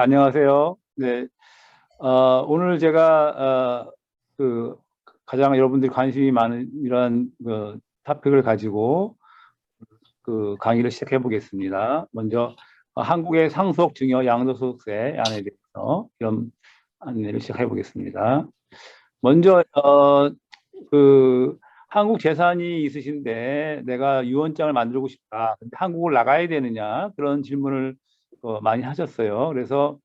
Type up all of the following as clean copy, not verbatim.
안녕하세요. 네, 오늘 제가 그 가장 여러분들이 관심이 많은 이러한 토픽을 가지고 강의를 시작해 보겠습니다. 먼저 한국의 상속 증여 양도소득세 안에 대해서 이런 안내를 시작해 보겠습니다. 먼저 그 한국 재산이 있으신데 내가 유언장을 만들고 싶다. 근데 한국을 나가야 되느냐 그런 질문을 많이 하셨어요. 그래서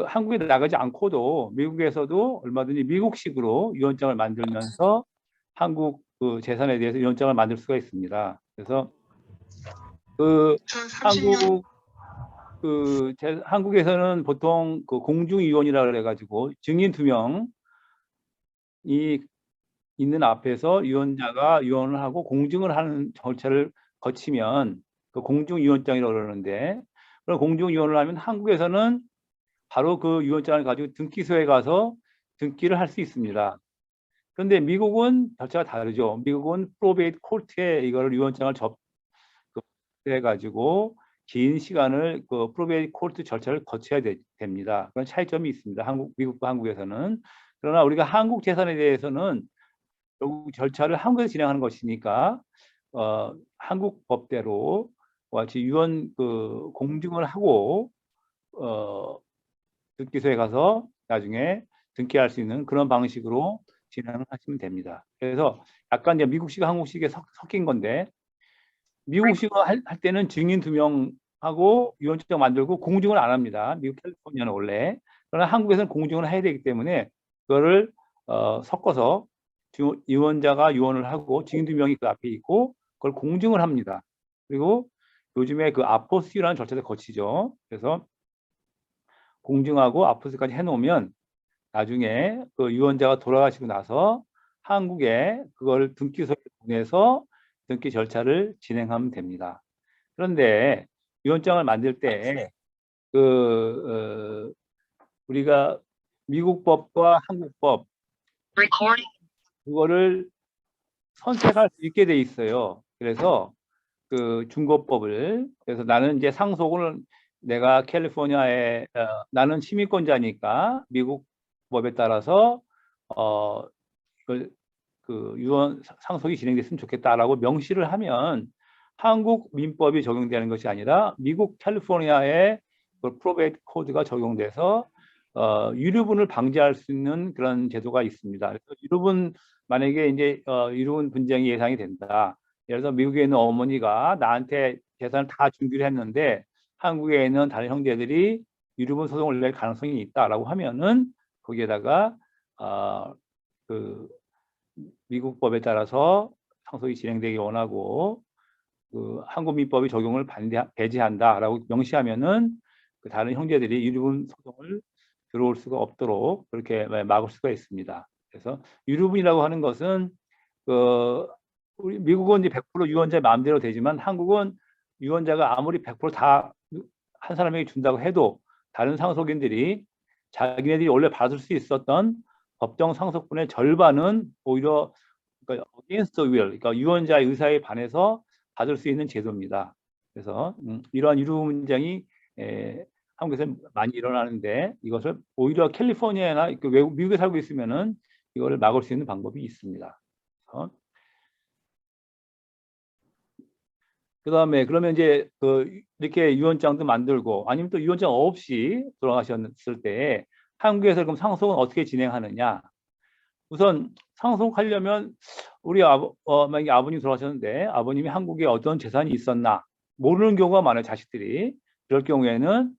한국에 나가지 않고도 미국에서도 얼마든지 미국식으로 유언장을 만들면서 한국 재산에 대해서 유언장을 만들 수가 있습니다. 그래서 한국 한국에서는 보통 공중유언이라 그래가지고 증인 2명이 있는 앞에서 유언자가 유언을 하고 공증을 하는 절차를 거치면 공중유언장이라고 그러는데, 그런 공중유언을 하면 한국에서는 바로 그 유언장을 가지고 등기소에 가서 등기를 할 수 있습니다. 그런데 미국은 절차가 다르죠. 미국은 프로베이트 코트에 이거를 유언장을 접해가지고 긴 시간을 프로베이트 코트 절차를 거쳐야 됩니다. 그런 차이점이 있습니다. 미국과 한국에서는. 그러나 우리가 한국 재산에 대해서는 결국 절차를 한국에서 진행하는 것이니까 한국 법대로 같이 유언 공증을 하고 등기소에 가서 나중에 등기할 수 있는 그런 방식으로 진행을 하시면 됩니다. 그래서 약간 이제 미국식 한국식에 섞인 건데, 미국식으로 할 때는 증인 2명하고 유언장 만들고 공증을 안 합니다. 미국 캘리포니아는 원래. 그러나 한국에서는 공증을 해야 되기 때문에 그거를 섞어서 유언자가 유언을 하고 증인 2명이 그 앞에 있고 그걸 공증을 합니다. 그리고 요즘에 아포스티라는 절차를 거치죠. 그래서 공증하고 아포스까지 해놓으면 나중에 유언자가 돌아가시고 나서 한국에 그걸 등기소에 보내서 등기 절차를 진행하면 됩니다. 그런데 유언장을 만들 때 우리가 미국 법과 한국 법 그거를 선택할 수 있게 돼 있어요. 그래서 그래서 나는 이제 상속을 내가 캘리포니아에 나는 시민권자니까 미국 법에 따라서 이걸 유언 상속이 진행됐으면 좋겠다라고 명시를 하면 한국 민법이 적용되는 것이 아니라 미국 캘리포니아의 프로베이트 코드가 적용돼서 유류분을 방지할 수 있는 그런 제도가 있습니다. 그래서 유류분 만약에 이제 유류분 분쟁이 예상이 된다. 예를 들어서 미국에 있는 어머니가 나한테 재산을 다 준비를 했는데 한국에 있는 다른 형제들이 유류분 소송을 낼 가능성이 있다라고 하면은 거기에다가 미국 법에 따라서 상속이 진행되기 원하고 한국 민법의 적용을 배제한다라고 명시하면은 다른 형제들이 유류분 소송을 들어올 수가 없도록 그렇게 막을 수가 있습니다. 그래서 유류분이라고 하는 것은 우리 미국은 이제 100% 유언자 마음대로 되지만 한국은 유언자가 아무리 100% 다 한 사람에게 준다고 해도 다른 상속인들이 자기네들이 원래 받을 수 있었던 법정 상속분의 절반은 오히려 against the will, 그러니까 유언자의 의사에 반해서 받을 수 있는 제도입니다. 그래서 이러한 유류 문쟁이 한국에서 많이 일어나는데 이것을 오히려 캘리포니아나 미국에 살고 있으면은 이거를 막을 수 있는 방법이 있습니다. 그다음에 그러면 이제 이렇게 유언장도 만들고 아니면 또 유언장 없이 돌아가셨을 때 한국에서 그럼 상속은 어떻게 진행하느냐? 우선 상속하려면 우리 만약에 아버님 돌아가셨는데 아버님이 한국에 어떤 재산이 있었나 모르는 경우가 많아요, 자식들이. 그럴 경우에는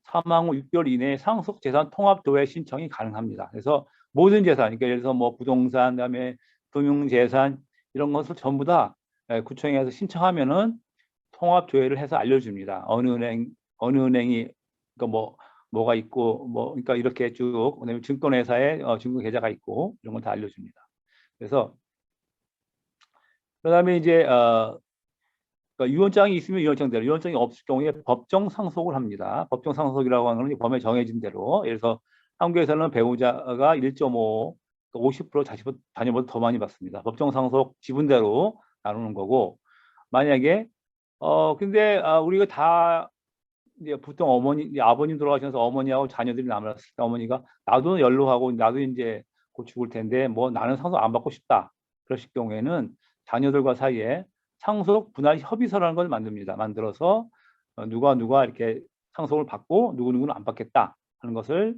사망 후 6개월 이내에 상속 재산 통합 도회 신청이 가능합니다. 그래서 모든 재산, 그러니까 예를 들어서 뭐 부동산, 그다음에 금융재산 이런 것을 전부 다 구청에서 신청하면은 통합 조회를 해서 알려줍니다. 어느 은행이 뭐가 있고 그러니까 이렇게 쭉 그다음에 증권회사에 증권 계좌가 있고 이런 걸 다 알려줍니다. 그래서 그다음에 이제 그러니까 유언장이 있으면 유언장대로, 유언장이 없을 경우에 법정 상속을 합니다. 법정 상속이라고 하는 건 법에 정해진 대로, 예를 들어서 한국에서는 배우자가 1.5, 50% 자녀보다 더 많이 받습니다. 법정 상속 지분대로 나누는 거고, 만약에 근데 우리가 다 이제 보통 이제 아버님 돌아가셔서 어머니하고 자녀들이 남았을 때 어머니가 나도 연로하고 나도 이제 곧 죽을 텐데 뭐 나는 상속 안 받고 싶다. 그러실 경우에는 자녀들과 사이에 상속 분할 협의서라는 걸 만듭니다. 만들어서 누가 이렇게 상속을 받고 누구는 안 받겠다 하는 것을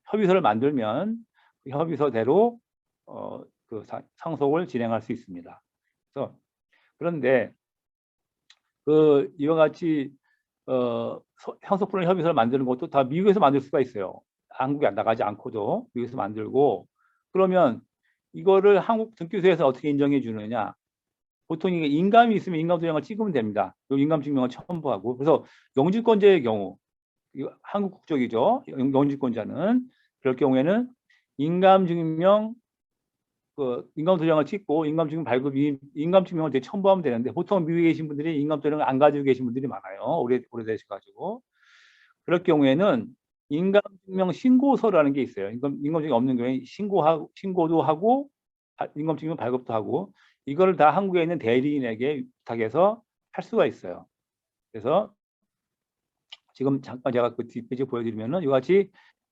협의서를 만들면 그 협의서대로 그 상속을 진행할 수 있습니다. 그래서 그런데 그 이와 같이 상속 분할 협의서를 만드는 것도 다 미국에서 만들 수가 있어요. 한국에 나가지 않고도 미국에서 만들고, 그러면 이거를 한국 등기소에서 어떻게 인정해 주느냐? 보통 이게 인감이 있으면 인감도장을 찍으면 됩니다. 인감증명을 첨부하고. 그래서 영주권자의 경우, 이거 한국 국적이죠. 영주권자는 그럴 경우에는 인감증명 인감도장을 찍고 인감증명 발급 인감증명을 이제 첨부하면 되는데, 보통 미국에 계신 분들이 인감도장을 안 가지고 계신 분들이 많아요. 오래되셔가지고. 그럴 경우에는 인감증명 신고서라는 게 있어요. 인감증명이 없는 경우에 신고도 하고 인감증명 발급도 하고, 이거를 다 한국에 있는 대리인에게 부탁해서 할 수가 있어요. 그래서 지금 잠깐 제가 그 뒷페이지 보여드리면은 이같이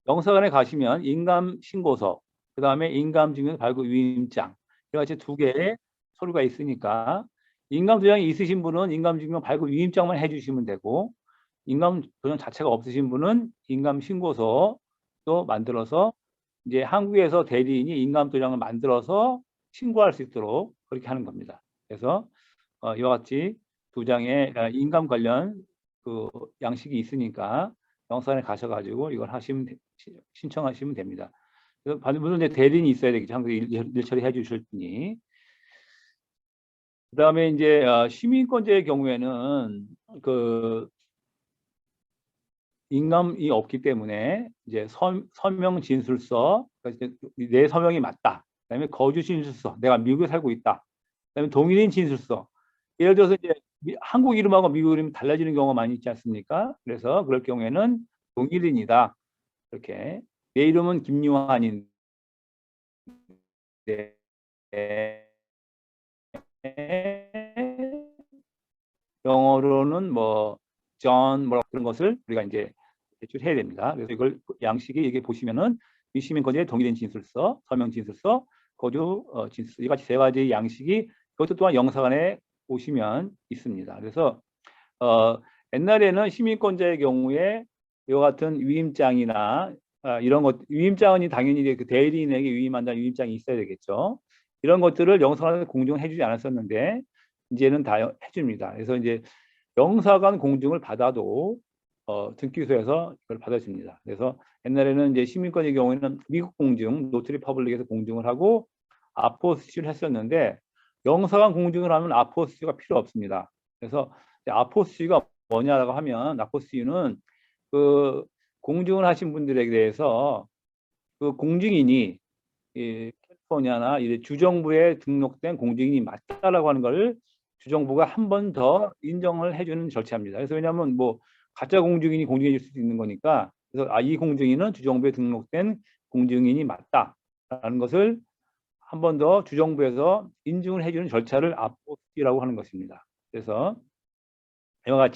영사관에 가시면 인감신고서, 그 다음에 인감증명 발급 위임장, 이같이 두 개의 서류가 있으니까 인감도장이 있으신 분은 인감증명 발급 위임장만 해주시면 되고, 인감도장 자체가 없으신 분은 인감신고서도 만들어서 이제 한국에서 대리인이 인감도장을 만들어서 신고할 수 있도록 그렇게 하는 겁니다. 그래서 이와 같이 두 장의 인감 관련 그 양식이 있으니까 영사관에 가셔가지고 이걸 신청하시면 됩니다. 그래서 물론 이제 대리인이 있어야 되겠죠. 한국에 일 처리해 주실 분이. 그다음에 이제 시민권자의 경우에는 그 인감이 없기 때문에 이제 서명 진술서, 그러니까 내 서명이 맞다. 그다음에 거주 진술서, 내가 미국에 살고 있다. 그다음에 동일인 진술서. 예를 들어서 이제 한국 이름하고 미국 이름이 달라지는 경우가 많이 있지 않습니까? 그래서 그럴 경우에는 동일인이다. 이렇게 내 이름은 김유한인데 영어로는 뭐 존 뭐 그런 것을 우리가 이제 제출해야 됩니다. 그래서 이걸 양식이 이게 보시면은 시민권자의 동일인 진술서, 서명 진술서, 거주 진술서, 이 같이 세 가지 양식이 그것도 또한 영사관에 오시면 있습니다. 그래서 옛날에는 시민권자의 경우에 이와 같은 위임장이나 이런 것, 위임장은 당연히 그 대리인에게 위임한다는 위임장이 있어야 되겠죠. 이런 것들을 영사관에서 공증해주지 않았었는데 이제는 다 해줍니다. 그래서 이제 영사관 공증을 받아도 등기소에서 이걸 받아줍니다. 그래서 옛날에는 이제 시민권의 경우에는 미국 공증, 노트리 퍼블릭에서 공증을 하고 아포스티를 했었는데, 영사관 공증을 하면 아포스티가 필요 없습니다. 그래서 아포스티가 뭐냐라고 하면, 아포스티는 그 공증을 하신 분들에 대해서 그 공증인이 캘리포니아나 주정부에 등록된 공증인이 맞다라고 하는 걸 주정부가 한 번 더 인정을 해주는 절차입니다. 그래서 왜냐하면 뭐 가짜 공증인이 공증해 줄 수도 있는 거니까, 그래서 이 공증인은 주정부에 등록된 공증인이 맞다라는 것을 한 번 더 주정부에서 인증을 해주는 절차를 아포스티라고 하는 것입니다. 그래서 이와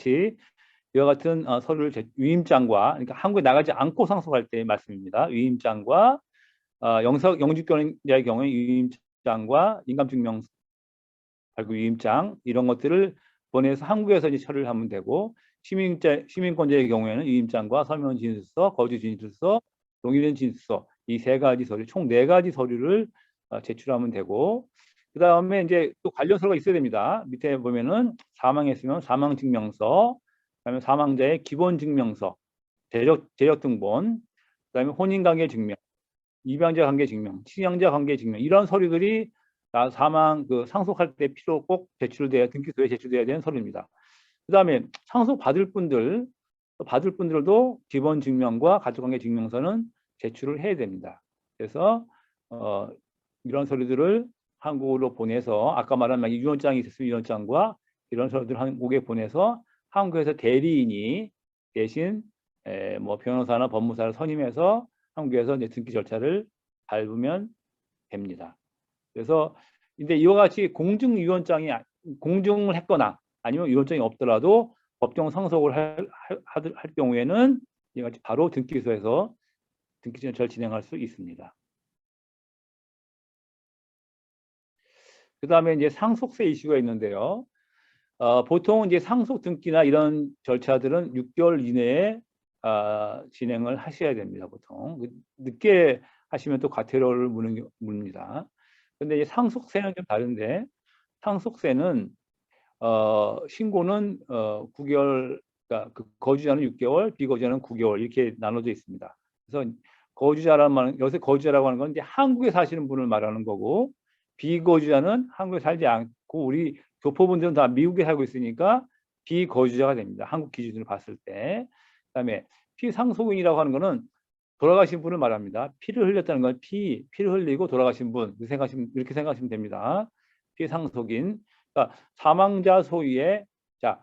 같은 서류를 위임장과, 그러니까 한국에 나가지 않고 상속할 때의 말씀입니다. 위임장과 영주권자의 경우에 위임장과 인감증명 발급 위임장, 이런 것들을 보내서 한국에서 이제 처리를 하면 되고, 시민권자의 경우에는 위임장과 서명 진술서, 거주 진술서, 동일인 진술서, 이 세 가지 서류, 총 네 가지 서류를 제출하면 되고, 그 다음에 이제 또 관련 서류가 있어야 됩니다. 밑에 보면은 사망했으면 사망증명서, 그다음에 사망자의 기본증명서, 재력등본, 그다음에 혼인관계 증명, 입양자 관계 증명, 친양자 관계 증명, 이런 서류들이 상속할 때 꼭 등기소에 제출돼야 되는 서류입니다. 그 다음에 상속 받을 분들도 기본 증명과 가족관계 증명서는 제출을 해야 됩니다. 그래서 이런 서류들을 한국으로 보내서, 아까 말한 유언장이 있었으면 유언장과 이런 서류들을 한국에 보내서 한국에서 대리인이 대신 뭐 변호사나 법무사를 선임해서 한국에서 이제 등기 절차를 밟으면 됩니다. 그래서 근데 이와 같이 공증을 했거나 아니면 유언장이 없더라도 법정 상속을 할 경우에는 이같이 바로 등기소에서 등기 절차를 진행할 수 있습니다. 그 다음에 이제 상속세 이슈가 있는데요. 보통 이제 상속 등기나 이런 절차들은 6개월 이내에 진행을 하셔야 됩니다. 보통 늦게 하시면 또 과태료를 묻습니다. 근데 이제 상속세는 좀 다른데, 상속세는 신고는 9개월, 그러니까 그 거주자는 6개월, 비거주자는 9개월 이렇게 나눠져 있습니다. 그래서 거주자라는 말은, 여기서 거주자라고 하는 건 이제 한국에 사시는 분을 말하는 거고, 비거주자는 한국에 살지 않고, 우리 교포분들은 다 미국에 살고 있으니까 비거주자가 됩니다. 한국 기준으로 봤을 때. 그다음에 피상속인이라고 하는 거는 돌아가신 분을 말합니다. 피를 흘렸다는 건 피를 흘리고 돌아가신 분, 이렇게 생각하시면 됩니다. 피상속인. 그러니까 사망자 소유의, 자,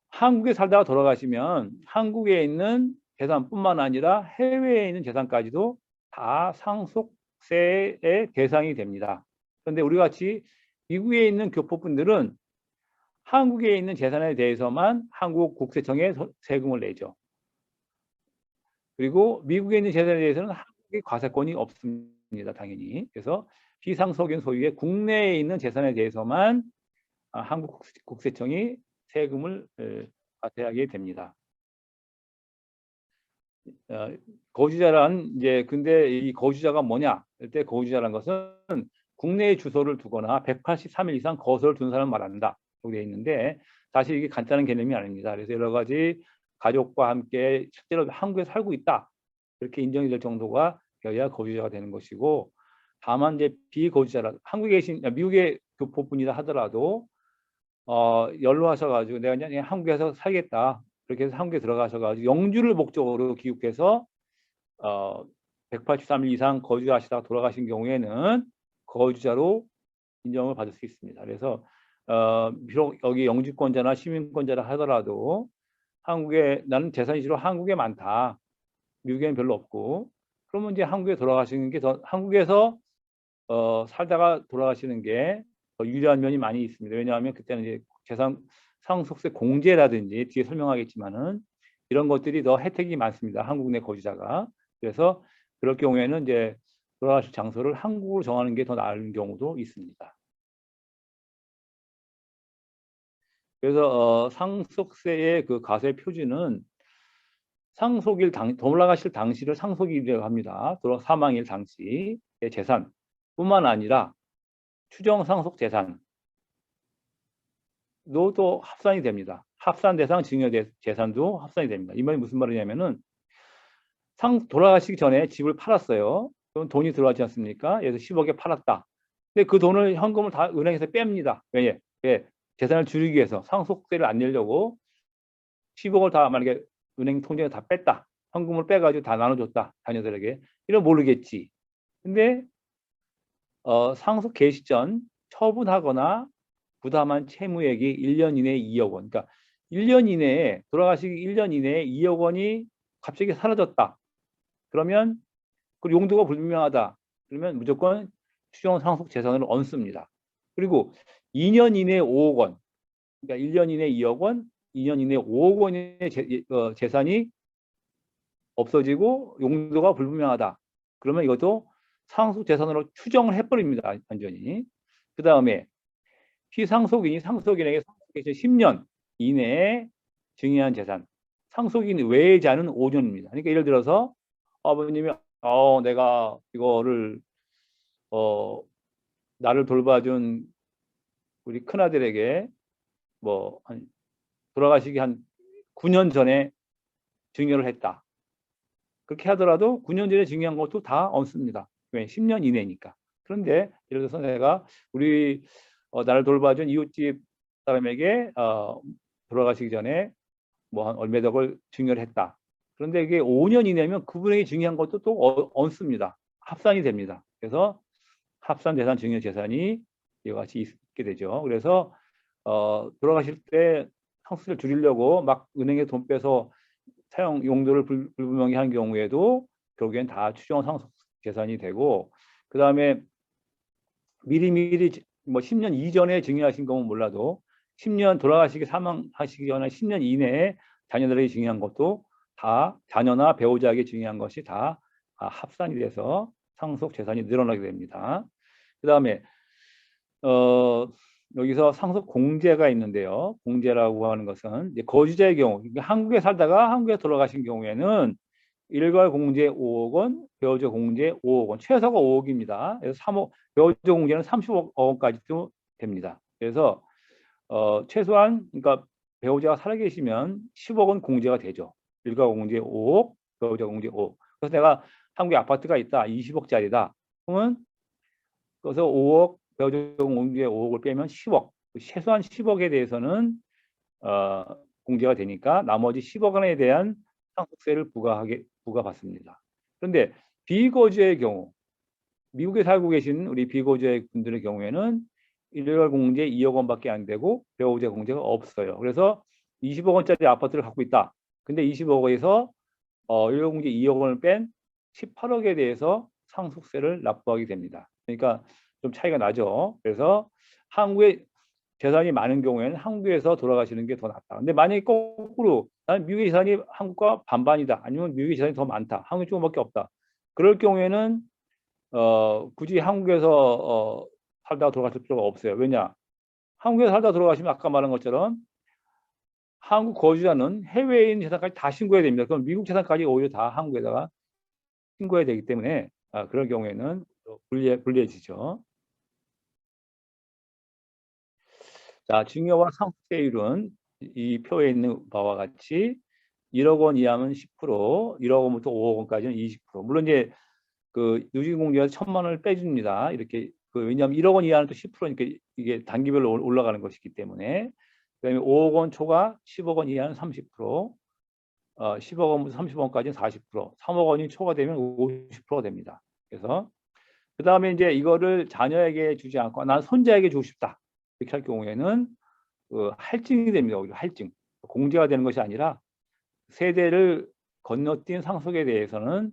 한국에 살다가 돌아가시면 한국에 있는 재산뿐만 아니라 해외에 있는 재산까지도 다 상속세의 대상이 됩니다. 그런데 우리 같이 미국에 있는 교포분들은 한국에 있는 재산에 대해서만 한국 국세청에 세금을 내죠. 그리고 미국에 있는 재산에 대해서는 한국의 과세권이 없습니다. 당연히. 그래서 비상속인 소유의 국내에 있는 재산에 대해서만 한국 국세청이 세금을 과세하게 됩니다. 거주자란 이제, 근데 이 거주자가 뭐냐? 그때 거주자란 것은 국내에 주소를 두거나 183일 이상 거소를 둔 사람을 말한다. 이렇게 되어 있는데, 사실 이게 간단한 개념이 아닙니다. 그래서 여러 가지 가족과 함께 실제로 한국에 살고 있다, 이렇게 인정이 될 정도가 되어야 거주자가 되는 것이고, 다만 이제 비거주자라, 한국에 계신 미국의 교포분이라 하더라도 연로하셔가지고 내가 그냥 한국에서 살겠다, 그렇게 해서 한국에 들어가셔가지고 영주를 목적으로 귀국해서 183일 이상 거주하시다가 돌아가신 경우에는 거주자로 인정을 받을 수 있습니다. 그래서 비록 여기 영주권자나 시민권자라 하더라도 한국에, 나는 재산이 주로 한국에 많다, 미국에는 별로 없고, 그러면 이제 한국에 돌아가시는 게 더, 한국에서 살다가 돌아가시는 게 더 유리한 면이 많이 있습니다. 왜냐하면 그때는 이제 재산 상속세 공제라든지 뒤에 설명하겠지만은 이런 것들이 더 혜택이 많습니다. 한국 내 거주자가. 그래서 그럴 경우에는 이제 돌아가실 장소를 한국으로 정하는 게 더 나은 경우도 있습니다. 그래서 상속세의 그 과세 표준은 상속일 돌아가실 당시를 상속일이라고 합니다. 사망일 당시의 재산뿐만 아니라 추정 상속 재산도 또 합산이 됩니다. 합산 대상 증여 재산도 합산이 됩니다. 이 말이 무슨 말이냐면은, 돌아가시기 전에 집을 팔았어요. 그럼 돈이 들어왔지 않습니까? 그래서 10억에 팔았다. 근데 그 돈을, 현금을 다 은행에서 뺍니다. 왜? 재산을 줄이기 위해서, 상속세를 안 내려고 10억을 다 만약에 은행 통장에 다 뺐다, 현금을 빼가지고 다 나눠줬다, 자녀들에게. 이러면 모르겠지. 근데 상속 개시 전 처분하거나 부담한 채무액이 1년 이내에 2억 원. 그러니까 1년 이내에, 돌아가시기 1년 이내에 2억 원이 갑자기 사라졌다. 그러면 그 용도가 불분명하다. 그러면 무조건 추정 상속 재산을 얹습니다. 그리고 2년 이내에 5억 원. 그러니까 1년 이내에 2억 원, 2년 이내에 5억 원의 재산이 없어지고 용도가 불분명하다. 그러면 이것도 상속 재산으로 추정을 해버립니다. 완전히. 그 다음에 피상속인이 상속인에게 상속해서 10년 이내에 증여한 재산, 상속인 외자는 5년입니다. 그러니까 예를 들어서 아버님이 내가 이거를 나를 돌봐준 우리 큰아들에게 뭐 돌아가시기 한 9년 전에 증여를 했다. 그렇게 하더라도 9년 전에 증여한 것도 다 얹습니다. 왜? 10년 이내니까. 그런데 예를 들어서 내가 우리 나를 돌봐준 이웃집 사람에게 돌아가시기 전에 뭐 한 얼마덕을 증여를 했다. 그런데 이게 5년 이내면 그분에게 증여한 것도 또 얹습니다. 합산이 됩니다. 그래서 합산 재산, 증여 재산이 이와 같이 있게 되죠. 그래서 돌아가실 때 상속세를 줄이려고 막 은행에 돈 빼서 사용 용도를 불분명히 한 경우에도 결국엔 다 추정 상속 재산이 되고, 그 다음에 미리미리 뭐 10년 이전에 증여하신 거면 몰라도 10년 돌아가시기 사망하시기 전에 10년 이내에 자녀들에게 증여한 것도 다 자녀나 배우자에게 증여한 것이 다 합산이 돼서 상속 재산이 늘어나게 됩니다. 그 다음에 여기서 상속 공제가 있는데요. 공제라고 하는 것은 이제 거주자의 경우, 한국에 살다가 한국에 돌아가신 경우에는 일괄 공제 5억 원, 배우자 공제 5억 원, 최소가 5억입니다. 그래서 3억, 배우자 공제는 30억 원까지도 됩니다. 그래서 최소한 그러니까 배우자가 살아계시면 10억 원 공제가 되죠. 일괄 공제 5억, 배우자 공제 5억. 그래서 내가 한국에 아파트가 있다, 20억짜리다. 그러면 그래서 5억, 배우자 공제 5억을 빼면 10억. 최소한 10억에 대해서는 공제가 되니까 나머지 10억 원에 대한 상속세를 부과받습니다. 그런데 비거주의 경우, 미국에 살고 계신 우리 비거주의 분들의 경우에는 일괄 공제 2억 원밖에 안 되고 배우자 공제가 없어요. 그래서 20억 원짜리 아파트를 갖고 있다. 근데 20억에서 일괄 공제 2억 원을 뺀 18억에 대해서 상속세를 납부하게 됩니다. 그러니까 좀 차이가 나죠. 그래서 한국에 재산이 많은 경우에는 한국에서 돌아가시는 게 더 낫다. 근데 만약에 거꾸로 나는 미국의 재산이 한국과 반반이다. 아니면 미국의 재산이 더 많다. 한국이 조금밖에 없다. 그럴 경우에는 굳이 한국에서 살다가 돌아가실 필요가 없어요. 왜냐? 한국에서 살다 돌아가시면 아까 말한 것처럼 한국 거주자는 해외에 있는 재산까지 다 신고해야 됩니다. 그럼 미국 재산까지 오히려 다 한국에다가 신고해야 되기 때문에 그런 경우에는 불리해지죠. 자, 증여와 상속세율은 이 표에 있는 바와 같이 1억 원 이하면 10%, 1억 원부터 5억 원까지는 20%. 물론 이제 그 누진공제에서 1,000만 원을 빼줍니다. 이렇게 왜냐하면 1억 원 이하는 또 10%니까 이게 단기별로 올라가는 것이기 때문에. 그다음에 5억 원 초과 10억 원 이하는 30%, 10억 원부터 30억 원까지는 40%, 3억 원이 초과되면 50%가 됩니다. 그래서 그 다음에 이제 이거를 자녀에게 주지 않고 난 손자에게 주고 싶다 이렇게 할 경우에는 할증이 됩니다. 오히려 할증. 공제가 되는 것이 아니라 세대를 건너뛴 상속에 대해서는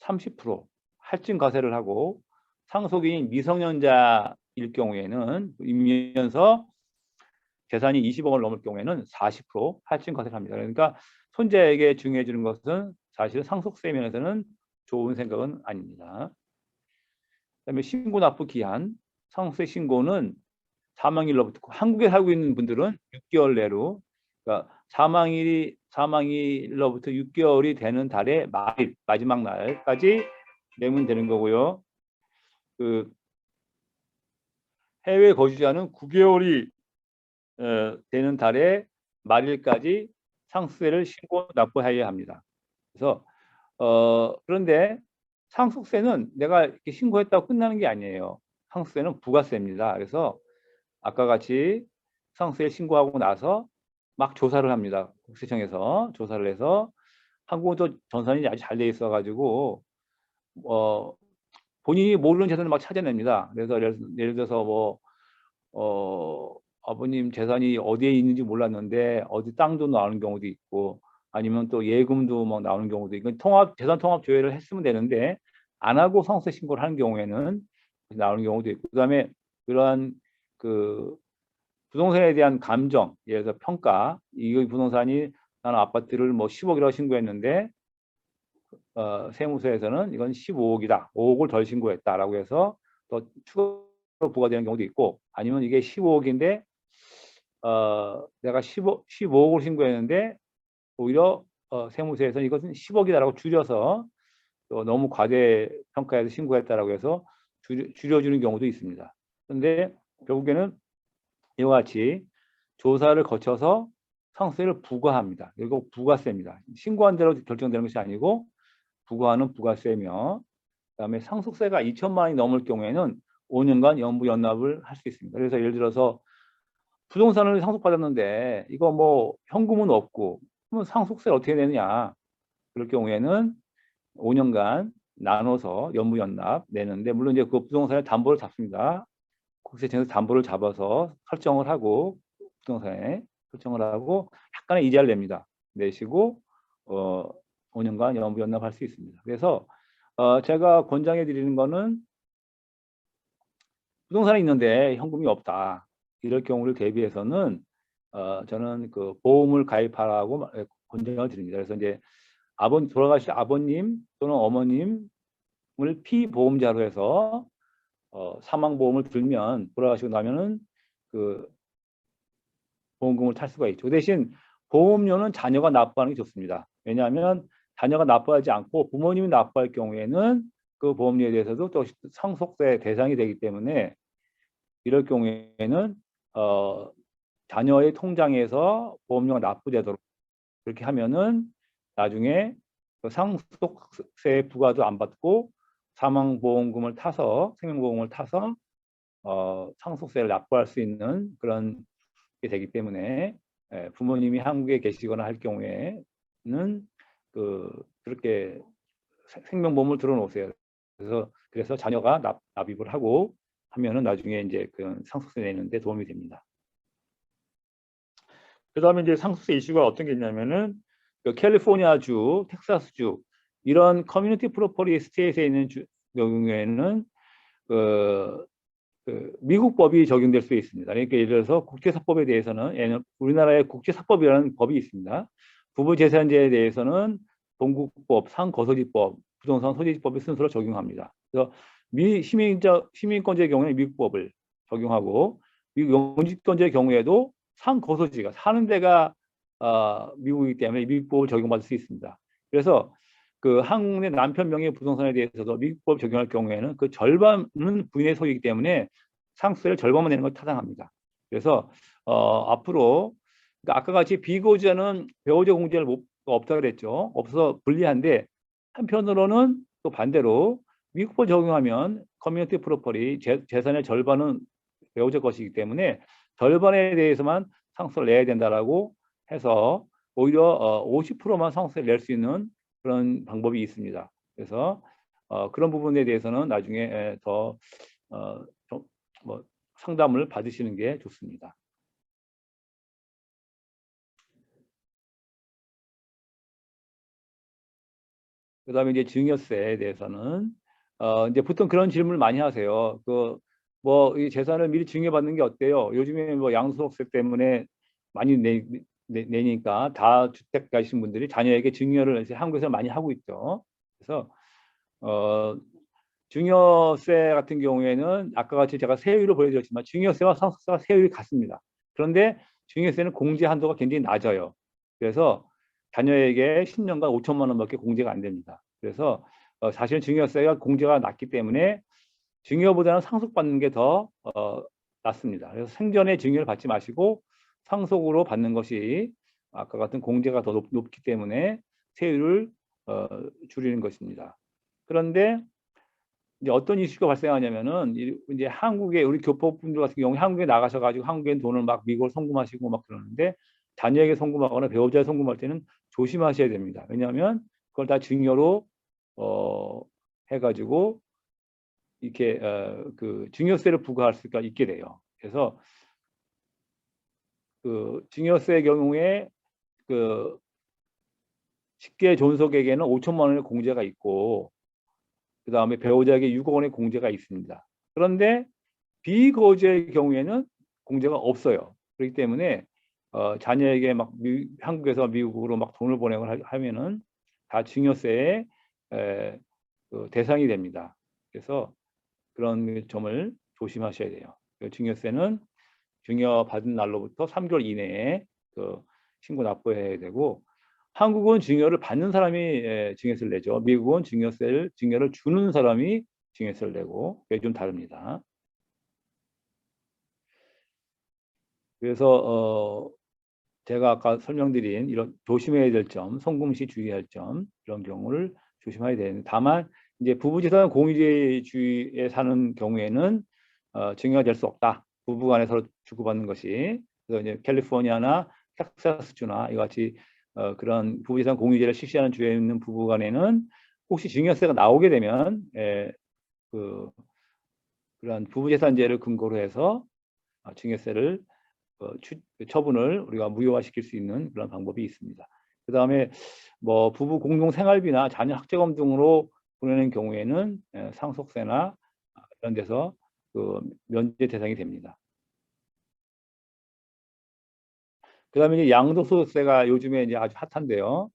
30% 할증 과세를 하고 상속인이 미성년자일 경우에는 이면서 재산이 20억 원을 넘을 경우에는 40% 할증 과세를 합니다. 그러니까 손자에게 증여해 주는 것은 사실 상속세 면에서는 좋은 생각은 아닙니다. 그다음에 신고 납부 기한, 상속세 신고는 사망일로부터 한국에 살고 있는 분들은 6개월 내로, 그러니까 사망일로부터 6개월이 되는 달의 말일, 마지막 날까지 내면 되는 거고요. 그 해외 거주자는 9개월이 되는 달의 말일까지 상속세를 신고 납부해야 합니다. 그래서 그런데 상속세는 내가 이렇게 신고했다고 끝나는 게 아니에요. 상속세는 부가세입니다. 그래서 아까 같이 상속세 신고하고 나서 막 조사를 합니다. 국세청에서 조사를 해서 한국은 또 전산이 아주 잘 돼 있어 가지고 본인이 모르는 재산을 막 찾아냅니다. 그래서 예를 들어서 뭐 아버님 재산이 어디에 있는지 몰랐는데 어디 땅도 나오는 경우도 있고 아니면 또 예금도 막 나오는 경우도 있고 재산 통합 조회를 했으면 되는데 안 하고 상속세 신고를 하는 경우에는 나오는 경우도 있고 그다음에 그러한 그 부동산에 대한 감정, 예를 들어서 평가, 이 부동산이 나는 아파트를 뭐 10억이라고 신고했는데 세무서에서는 이건 15억이다. 5억을 덜 신고했다라고 해서 또 추가로 부과되는 경우도 있고 아니면 이게 15억인데 내가 15억을 신고했는데 오히려 세무서에서는 이것은 10억이다라고 줄여서 또 너무 과대평가해서 신고했다라고 해서 줄여주는 경우도 있습니다. 그런데 결국에는 이와 같이 조사를 거쳐서 상속세를 부과합니다. 이거 부가세입니다. 신고한 대로 결정되는 것이 아니고 부과하는 부가세며 그다음에 상속세가 2천만 원이 넘을 경우에는 5년간 연부연납을 할 수 있습니다. 그래서 예를 들어서 부동산을 상속받았는데 이거 뭐 현금은 없고 그러면 상속세를 어떻게 내느냐. 그럴 경우에는 5년간 나눠서 연부연납 내는데 물론 이제 그 부동산에 담보를 잡습니다. 국세청에서 담보를 잡아서 설정을 하고 부동산에 설정을 하고 약간의 이자를 냅니다. 내시고 5년간 연부연납할 수 있습니다. 그래서 제가 권장해 드리는 거는 부동산이 있는데 현금이 없다. 이럴 경우를 대비해서는 저는 그 보험을 가입하라고 권장을 드립니다. 그래서 이제 돌아가실 아버님 또는 어머님을 피보험자로 해서 사망보험을 들면 돌아가시고 나면은 그 보험금을 탈 수가 있죠. 그 대신 보험료는 자녀가 납부하는 게 좋습니다. 왜냐하면 자녀가 납부하지 않고 부모님이 납부할 경우에는 그 보험료에 대해서도 또 상속세 대상이 되기 때문에 이럴 경우에는 자녀의 통장에서 보험료가 납부되도록 그렇게 하면은 나중에 그 상속세 부과도 안 받고 사망보험금을 타서 생명보험을 타서 상속세를 납부할 수 있는 그런 게 되기 때문에 부모님이 한국에 계시거나 할 경우에는 그렇게 생명보험을 들어놓으세요. 그래서 자녀가 납입을 하고 하면은 나중에 이제 그 상속세 내는데 도움이 됩니다. 그다음에 이제 상속세 이슈가 어떤 게 있냐면은 그 캘리포니아주, 텍사스주 이런 커뮤니티 프로퍼티 스테이트에 있는 경우에는 미국 법이 적용될 수 있습니다. 그러니까 예를 들어서 국제사법에 대해서는 우리나라의 국제사법이라는 법이 있습니다. 부부재산제에 대해서는 동국법, 상거소지법, 부동산 소지법의 순서로 적용합니다. 그래서 시민권자의 경우에는 미국법을 적용하고 영주권자의 경우에도 상거소지가 사는 데가 미국이기 때문에 미국법을 적용받을 수 있습니다. 그래서 그 한국의 남편 명의 부동산에 대해서도 미국법 적용할 경우에는 그 절반은 부인의 소유이기 때문에 상속세를 절반만 내는 걸 타당합니다. 그래서 앞으로 그러니까 아까 같이 비거주자는 배우자 공제를 없다 그랬죠. 없어서 불리한데 한편으로는 또 반대로 미국법 적용하면 커뮤니티 프로퍼티 재산의 절반은 배우자 것이기 때문에 절반에 대해서만 상속세를 내야 된다라고 해서 오히려 50%만 상속세를 낼 수 있는 그런 방법이 있습니다. 그래서 그런 부분에 대해서는 나중에 더 상담을 받으시는 게 좋습니다. 그다음에 이제 증여세에 대해서는 이제 보통 그런 질문을 많이 하세요. 이 재산을 미리 증여받는 게 어때요? 요즘에 뭐 양도소득세 때문에 많이 내니까 다주택 가신 분들이 자녀에게 증여를 이제 한국에서 많이 하고 있죠. 그래서 증여세 같은 경우에는 아까 같이 제가 세율을 보여드렸지만 증여세와 상속세가 세율이 같습니다. 그런데 증여세는 공제 한도가 굉장히 낮아요. 그래서 자녀에게 10년간 5천만 원밖에 공제가 안 됩니다. 그래서 사실은 증여세가 공제가 낮기 때문에 증여보다는 상속받는 게 더 낫습니다. 그래서 생전에 증여를 받지 마시고 상속으로 받는 것이 아까 같은 공제가 더 높기 때문에 세율을 줄이는 것입니다. 그런데 이제 어떤 이슈가 발생하냐면은 이제 한국에 우리 교포분들 같은 경우 한국에 나가셔가지고 한국에 돈을 막 미국을 송금하시고 막 그러는데 자녀에게 송금하거나 배우자에 송금할 때는 조심하셔야 됩니다. 왜냐하면 그걸 다 증여로 해가지고 이렇게 그 증여세를 부과할 수가 있게 돼요. 그래서 그 증여세의 경우에 그 직계 존속에게는 5천만 원의 공제가 있고 그 다음에 배우자에게 6억 원의 공제가 있습니다. 그런데 비거주의 경우에는 공제가 없어요. 그렇기 때문에 자녀에게 막 한국에서 미국으로 막 돈을 보내고 하면은 다 증여세의 그 대상이 됩니다. 그래서 그런 점을 조심하셔야 돼요. 증여세는 증여 받은 날로부터 3개월 이내에 그 신고 납부해야 되고 한국은 증여를 받는 사람이 증여세를 내죠. 미국은 증여를 주는 사람이 증여세를 내고 그게 좀 다릅니다. 그래서 제가 아까 설명드린 이런 조심해야 될 점, 송금 시 주의할 점 이런 경우를 조심해야 되는데 다만 이제 부부재산 공유제주의에 사는 경우에는 증여가 될 수 없다. 부부간에 서로 주고받는 것이 그래서 이제 캘리포니아나 텍사스주나 이같이 그런 부부재산 공유제를 실시하는 주에 있는 부부간에는 혹시 증여세가 나오게 되면 그런 부부재산제를 근거로 해서 증여세를 처분을 우리가 무효화시킬 수 있는 그런 방법이 있습니다. 그 다음에 뭐 부부 공동 생활비나 자녀 학자금 등으로 보내는 경우에는 상속세나 이런 데서 그 면제 대상이 됩니다. 그다음에 이제 양도소득세가 요즘에 이제 아주 핫한데요.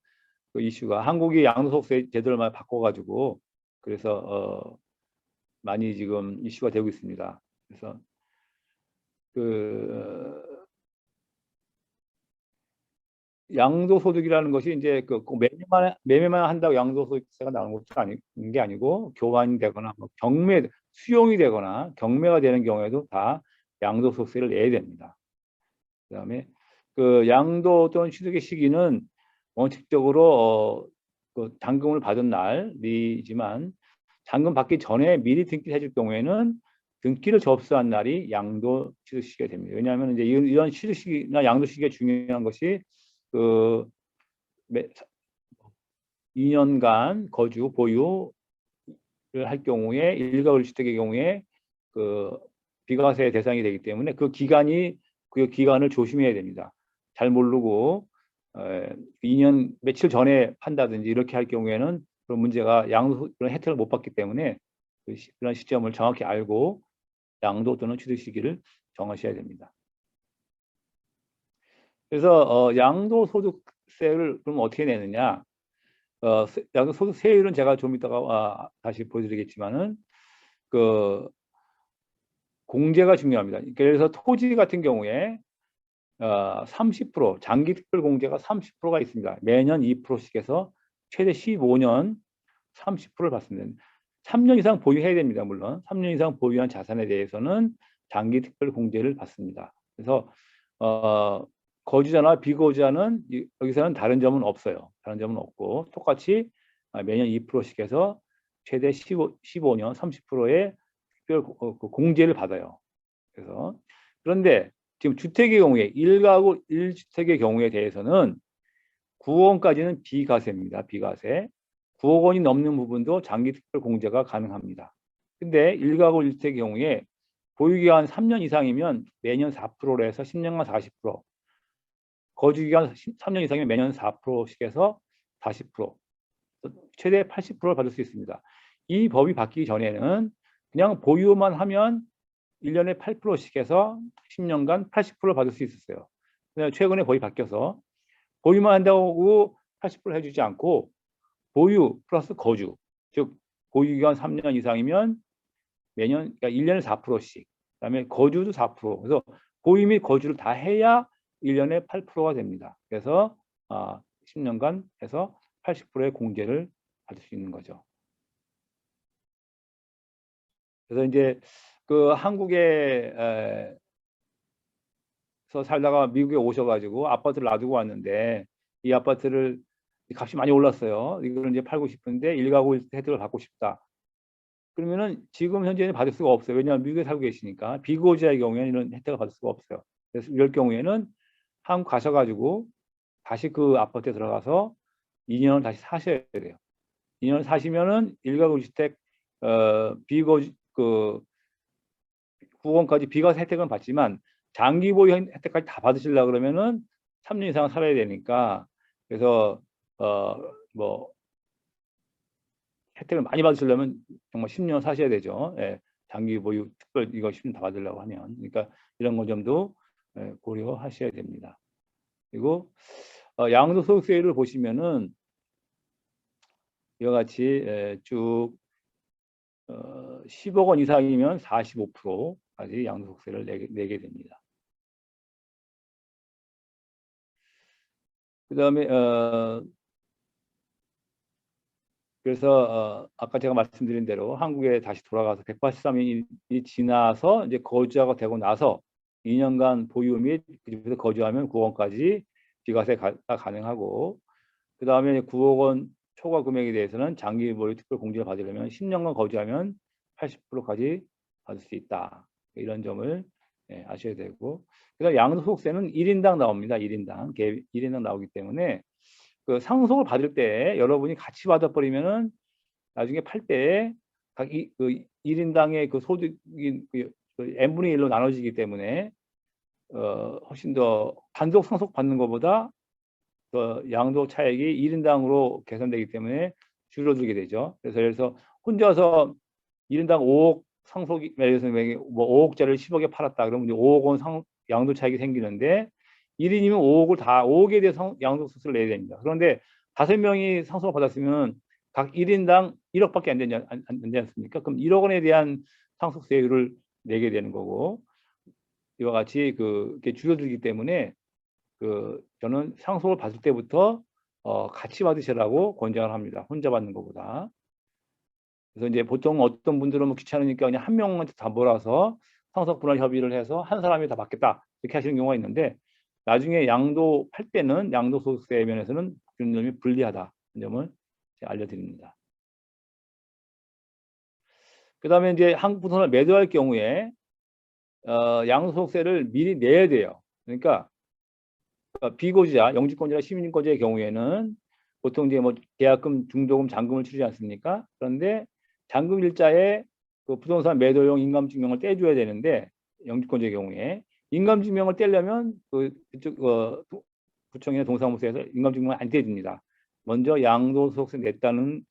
그 이슈가 한국이 양도소득세 제도를 많이 바꿔가지고 그래서 많이 지금 이슈가 되고 있습니다. 그래서 그 양도소득이라는 것이 이제 꼭 매매만 한다고 양도소득세가 나오는 것도 아닌 게 아니고 교환이 되거나 뭐 수용이 되거나 경매가 되는 경우에도 다 양도소득세를 내야 됩니다. 그다음에 그 양도 또는 취득의 시기는 원칙적으로 그 잔금을 받은 날이지만 잔금 받기 전에 미리 등기를 해줄 경우에는 등기를 접수한 날이 양도 취득 시기가 됩니다. 왜냐하면 이제 이런 취득 시기나 양도 시기가 중요한 것이 그 2년간 거주 보유를 할 경우에 일가구 1주택의 경우에 그 비과세 대상이 되기 때문에 그 기간을 조심해야 됩니다. 잘 모르고 2년 며칠 전에 판다든지 이렇게 할 경우에는 그런 문제가 그런 혜택을 못 받기 때문에 그런 시점을 정확히 알고 양도 또는 취득 시기를 정하셔야 됩니다. 그래서 양도소득세를 그럼 어떻게 내느냐? 양도소득세율은 제가 좀 이따가 다시 보여드리겠지만은 그 공제가 중요합니다. 그래서 토지 같은 경우에 30% 장기특별공제가 30%가 있습니다. 매년 2%씩 해서 최대 15년 30%를 받습니다. 3년 이상 보유해야 됩니다. 물론 3년 이상 보유한 자산에 대해서는 장기특별공제를 받습니다. 그래서 거주자나 비거주자는 여기서는 다른 점은 없어요. 다른 점은 없고 똑같이 매년 2%씩 해서 최대 15년 30%의 특별 공제를 받아요. 그래서 그런데 지금 주택의 경우에 1가구 1주택의 경우에 대해서는 9억 원까지는 비과세입니다. 비과세. 9억 원이 넘는 부분도 장기특별공제가 가능합니다. 근데 1가구 1주택의 경우에 보유기간 3년 이상이면 매년 4%로 해서 10년간 40%, 거주기간 3년 이상이면 매년 4%씩 해서 40%, 최대 80%를 받을 수 있습니다. 이 법이 바뀌기 전에는 그냥 보유만 하면 1년에 8%씩 해서 10년간 80%를 받을 수 있었어요. 최근에 법이 바뀌어서 보유만 한다고 80% 해주지 않고 보유 플러스 거주, 즉 보유기간 3년 이상이면 매년 그러니까 1년에 4%씩, 그다음에 거주도 4%. 그래서 보유 및 거주를 다 해야 1년에 8%가 됩니다. 그래서 10년간 해서 80%의 공제를 받을 수 있는 거죠. 그래서 이제 그 한국에 살다가 미국에 오셔가지고 아파트를 놔두고 왔는데 이 아파트를 값이 많이 올랐어요. 이걸 이제 팔고 싶은데 1가구 1주택 혜택을 받고 싶다. 그러면은 지금 현재는 받을 수가 없어요. 왜냐하면 미국에 살고 계시니까 비거주자의 경우에는 이런 혜택을 받을 수가 없어요. 그래서 이럴 경우에는 한국 가셔가지고 다시 그 아파트에 들어가서 2년을 다시 사셔야 돼요. 2년을 사시면은 1가구 1주택 비거주 9억원까지 비과세 혜택은 받지만 장기 보유 혜택까지 다 받으시려고 그러면은 3년 이상 살아야 되니까 그래서 뭐 혜택을 많이 받으시려면 정말 10년 사셔야 되죠. 예, 장기 보유 특별 이거 10년 다 받으려고 하면 그러니까 이런 거 점도 고려하셔야 됩니다. 그리고 양도소득세율을 보시면은 이와 같이 쭉 10억 원 이상이면 45%까지 양도소득세를 내게 됩니다. 그 다음에 그래서 아까 제가 말씀드린 대로 한국에 다시 돌아가서 183일이 지나서 이제 거주자가 되고 나서 2년간 보유 및 그 집에서 거주하면 9억 원까지 비과세가 가능하고 그 다음에 9억 원 초과 금액에 대해서는 장기 보유 특별 공제를 받으려면 10년간 거주하면 80%까지 받을 수 있다. 이런 점을 아셔야 되고 그다음 양도소득세는 1인당 나옵니다. 1인당 나오기 때문에 그 상속을 받을 때 여러분이 같이 받아버리면은 나중에 팔 때 각 그 1인당의 그 소득이 그 n분의 1로 나눠지기 때문에 훨씬 더 단독 상속 받는 것보다 더 양도 차액이 1인당으로 계산되기 때문에 줄어들게 되죠. 그래서 혼자서 1인당 5억 상속이 예를 들어서 뭐 5억짜리를 10억에 팔았다 그러면 이제 5억 원 양도 차익이 생기는데 1인이면 5억에 대해서 양도소득세를 내야 됩니다. 그런데 5명이 상속을 받았으면 각 1인당 1억밖에 안 되지 않습니까? 그럼 1억 원에 대한 상속세율을 내게 되는 거고, 이와 같이 이렇게 줄여주기 때문에 저는 상속을 받을 때부터 같이 받으시라고 권장을 합니다. 혼자 받는 것보다. 그래서 이제 보통 어떤 분들은 뭐 귀찮으니까 그냥 한 명한테 다 몰아서 상속 분할 협의를 해서 한 사람이 다 받겠다 이렇게 하시는 경우가 있는데, 나중에 양도할 때는 양도소득세 면에서는 균점이 불리하다 이 점을 알려드립니다. 그 다음에 이제 한국 부동산을 매도할 경우에 양도소득세를 미리 내야 돼요. 그러니까 비거주자, 영주권자나 시민권자의 경우에는 보통 이제 뭐 계약금, 중도금, 잔금을 치르지 않습니까? 그런데 잔금 일자에 부동산 매도용 인감증명을 떼줘야 되는데, 영주권자의 경우에 인감증명을 떼려면 그쪽 구청이나 동사무소에서 인감증명을 안 떼줍니다. 먼저 양도소득세 냈다는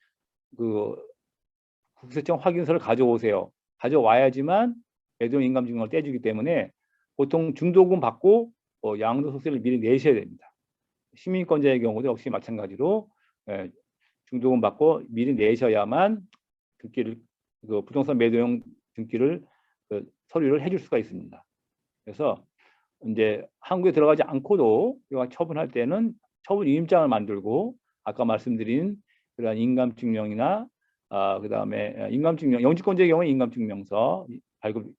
국세청 확인서를 가져오세요. 가져와야지만 매도용 인감증명을 떼주기 때문에 보통 중도금 받고 양도소득세를 미리 내셔야 됩니다. 시민권자의 경우도 역시 마찬가지로 중도금 받고 미리 내셔야만 등기를 부동산 매도용 등기를 서류를 해줄 수가 있습니다. 그래서 이제 한국에 들어가지 않고도 처분할 때는 처분 위임장을 만들고 아까 말씀드린 그러한 인감증명이나 그 다음에 인감증명, 영주권자의 경우에 인감증명서 발급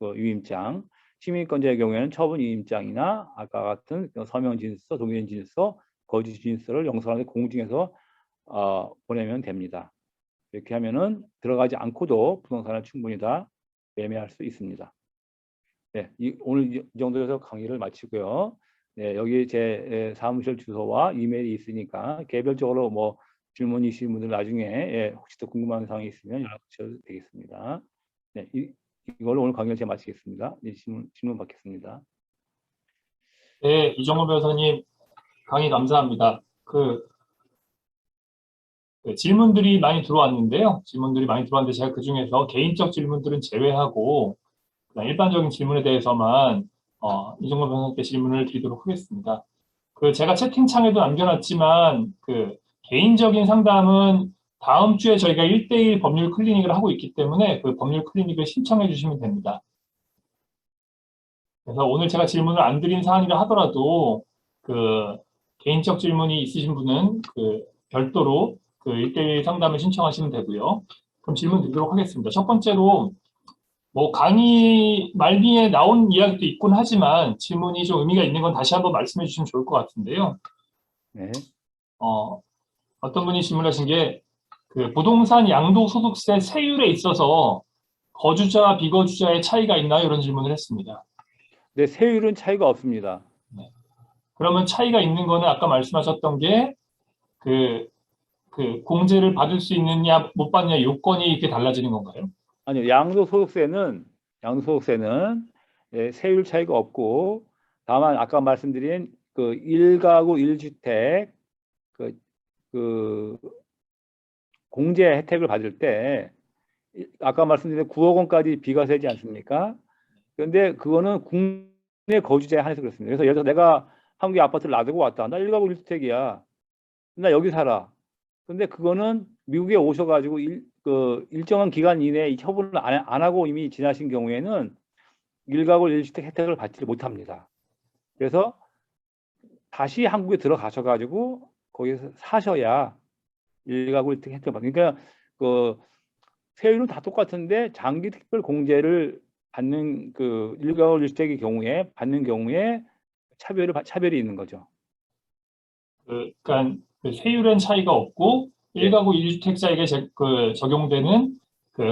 위임장, 시민권자의 경우에는 처분 위임장이나 아까 같은 서명진술서, 동의인진술서, 거주진술서를 영수증에 공증해서 보내면 됩니다. 이렇게 하면은 들어가지 않고도 부동산을 충분히 다 매매할 수 있습니다. 네, 오늘 이 정도에서 강의를 마치고요. 네, 여기 제 사무실 주소와 이메일이 있으니까 개별적으로 뭐 질문 있으신 분들 나중에 혹시 더 궁금한 사항이 있으면 연락 주셔도 되겠습니다. 네, 이걸로 오늘 강의를 제가 마치겠습니다. 네, 질문 받겠습니다. 네, 이정호 변호사님 강의 감사합니다. 질문들이 많이 들어왔는데요. 질문들이 많이 들어왔는데 제가 그중에서 개인적 질문들은 제외하고 일반적인 질문에 대해서만 이정호 변호사님께 질문을 드리도록 하겠습니다. 제가 채팅창에도 남겨놨지만 개인적인 상담은 다음 주에 저희가 1:1 법률 클리닉을 하고 있기 때문에 그 법률 클리닉을 신청해 주시면 됩니다. 그래서 오늘 제가 질문을 안 드린 사안이라 하더라도 개인적 질문이 있으신 분은 별도로 1:1 상담을 신청하시면 되고요. 그럼 질문 드리도록 하겠습니다. 첫 번째로 뭐 강의 말미에 나온 이야기도 있곤 하지만 질문이 좀 의미가 있는 건 다시 한번 말씀해 주시면 좋을 것 같은데요. 네. 어떤 분이 질문하신 게 부동산 양도소득세 세율에 있어서 거주자, 비거주자의 차이가 있나요? 이런 질문을 했습니다. 네, 세율은 차이가 없습니다. 네. 그러면 차이가 있는 거는 아까 말씀하셨던 게 공제를 받을 수 있느냐 못 받느냐 요건이 이렇게 달라지는 건가요? 아니요, 양도소득세는 세율 차이가 없고, 다만 아까 말씀드린 1가구 1주택 공제 혜택을 받을 때 아까 말씀드린 9억 원까지 비과세지 않습니까? 그런데 그거는 국내 거주자에 한해서 그렇습니다. 그래서 예를 들어 내가 한국에 아파트를 놔두고 왔다. 나 1가구 1주택이야. 나 여기 살아. 근데 그거는 미국에 오셔가지고 일정한 기간 이내에 처분을 안 하고 이미 지나신 경우에는 1가구 1주택 혜택을 받지 못합니다. 그래서 다시 한국에 들어가셔가지고 거기서 사셔야 1가구 1주택 혜택을 받는. 그러니까 세율은 다 똑같은데 장기 특별 공제를 받는 1가구 1주택의 경우에 차별이 있는 거죠. 그러니까 세율엔 차이가 없고 1가구 1주택자에게 적용되는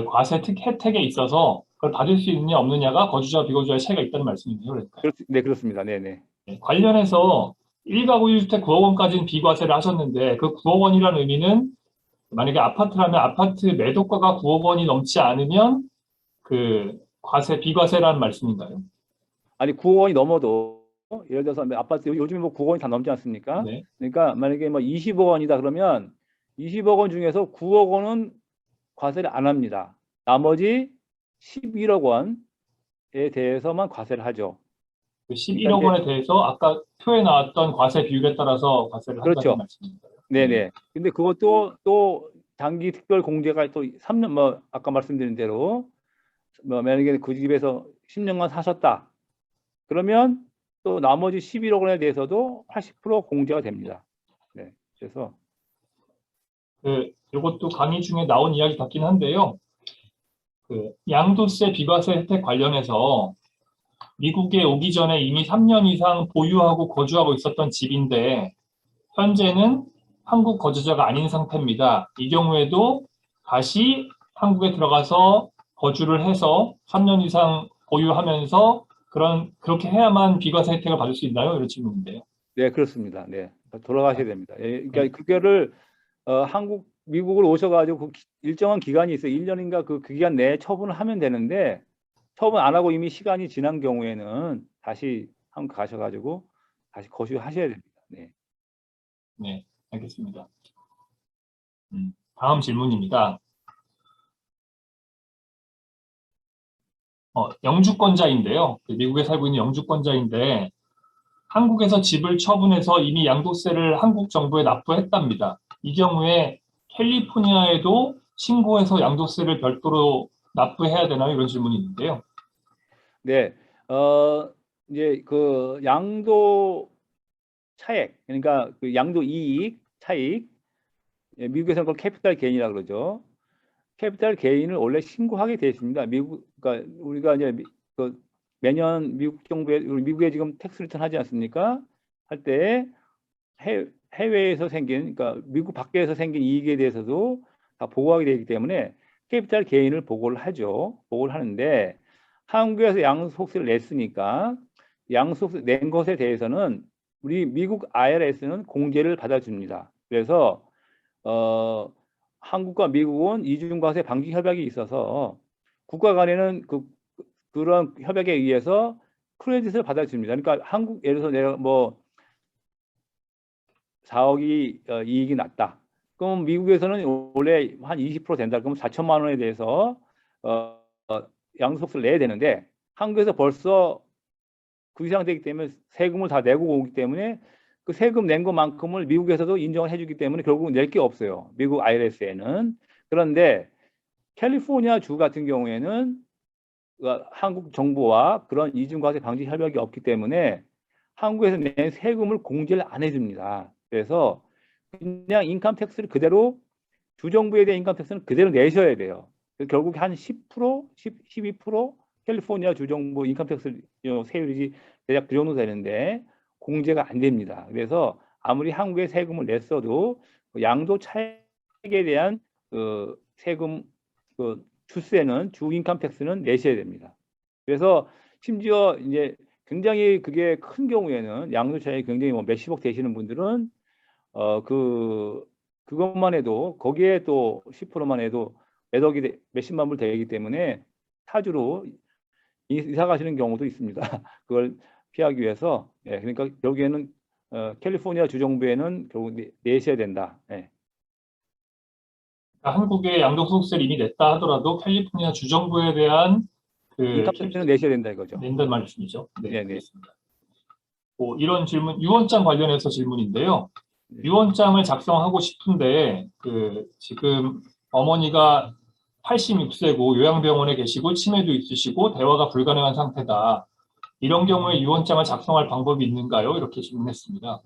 과세 혜택에 있어서 그걸 받을 수 있느냐 없느냐가 거주자 비거주자의 차이가 있다는 말씀이네요. 그러니까요. 네, 그렇습니다. 네네. 네, 관련해서 1가구 1주택 9억 원까지는 비과세를 하셨는데 그 9억 원이라는 의미는 만약에 아파트라면 아파트 매도가가 9억 원이 넘지 않으면 비과세라는 말씀인가요? 아니 9억 원이 넘어도 예를 들어서 아파트 요즘에 뭐 9억 원이 다 넘지 않습니까? 네. 그러니까 만약에 뭐 20억 원이다 그러면 20억 원 중에서 9억 원은 과세를 안 합니다. 나머지 11억 원에 대해서만 과세를 하죠. 그 11억 원에 대해서 아까 표에 나왔던 과세 비율에 따라서 과세를 한다는 그렇죠. 말씀입니다. 네네. 근데 그것도 또 단기 특별 공제가 또 3년, 뭐 아까 말씀드린 대로 뭐 만약에 그 집에서 10년간 사셨다. 그러면 또 나머지 11억 원에 대해서도 80% 공제가 됩니다. 네. 그래서 이것도 강의 중에 나온 이야기 같긴 한데요. 그 양도세 비과세 혜택 관련해서 미국에 오기 전에 이미 3년 이상 보유하고 거주하고 있었던 집인데 현재는 한국 거주자가 아닌 상태입니다. 이 경우에도 다시 한국에 들어가서 거주를 해서 3년 이상 보유하면서 그렇게 해야만 비과세 혜택을 받을 수 있나요? 이런 질문인데요. 네, 그렇습니다. 네. 돌아가셔야 됩니다. 예, 그러니까 그거를 미국을 오셔가지고 그 일정한 기간이 있어요. 1년인가 그 기간 내에 처분을 하면 되는데 처분 안 하고 이미 시간이 지난 경우에는 다시 한국 가셔가지고 다시 거주하셔야 됩니다. 네. 네, 알겠습니다. 다음 질문입니다. 영주권자인데요. 미국에 살고 있는 영주권자인데 한국에서 집을 처분해서 이미 양도세를 한국 정부에 납부했답니다. 이 경우에 캘리포니아에도 신고해서 양도세를 별도로 납부해야 되나요? 이런 질문이 있는데요. 네. 이제 그 양도 차액, 그러니까 그 양도 이익 차익, 예, 미국에서는 그걸 캐피탈 게인이라고 그러죠. 캐피탈 게인을 원래 신고하게 되어 있습니다. 그러니까 우리가 이제 그 매년 미국에 지금 텍스 리턴 하지 않습니까? 할 때 해외에서 생긴, 그러니까 미국 밖에서 생긴 이익에 대해서도 다 보고하게 되기 때문에 캐피탈 게인을 보고를 하죠. 보고를 하는데 한국에서 양도소득세를 냈으니까 양도소득세 낸 것에 대해서는 우리 미국 IRS는 공제를 받아줍니다. 그래서 한국과 미국은 이중과세 방지 협약이 있어서 국가 간에는 그런 협약에 의해서 크레딧을 받아줍니다. 그러니까 예를 들어서 내가 뭐 4억이 이익이 났다. 그럼 미국에서는 원래 한 20% 된다. 그러면 4천만 원에 대해서 양도소득세를 내야 되는데 한국에서 벌써 그 이상 되기 때문에 세금을 다 내고 오기 때문에 그 세금 낸 것만큼을 미국에서도 인정을 해주기 때문에 결국은 낼 게 없어요. 미국 IRS에는. 그런데 캘리포니아 주 같은 경우에는 한국 정부와 그런 이중과세 방지 협약이 없기 때문에 한국에서 낸 세금을 공제를 안 해줍니다. 그래서 그냥 인컴 텍스를 그대로 주정부에 대한 인컴 텍스는 그대로 내셔야 돼요. 결국 한 10%, 12% 캘리포니아 주정부 인컴 텍스 세율이 대략 그 정도 되는데 공제가 안 됩니다. 그래서 아무리 한국에 세금을 냈어도 그 양도 차익에 대한 세금 주세는 주 인컴 텍스는 내셔야 됩니다. 그래서 심지어 이제 굉장히 그게 큰 경우에는 양도 차익이 굉장히 뭐 몇십억 되시는 분들은 그것만 해도 거기에 또 10%만 해도 몇십만 불 되기 때문에 타주로 이사 가시는 경우도 있습니다. 그걸 피하기 위해서. 예, 그러니까 여기에는 캘리포니아 주정부에는 결국 내셔야 된다. 예. 그러니까 한국에 양도소득세를 이미 냈다 하더라도 캘리포니아 주정부에 대한 인컴 텍스는 내셔야 된다 이거죠. 낸다는 말씀이죠. 네, 네, 알겠습니다. 이런 질문, 유언장 관련해서 질문인데요. 네. 유언장을 작성하고 싶은데 지금 어머니가 86세고 요양병원에 계시고 치매도 있으시고 대화가 불가능한 상태다. 이런 경우에 유언장을 작성할 방법이 있는가요? 이렇게 질문했습니다.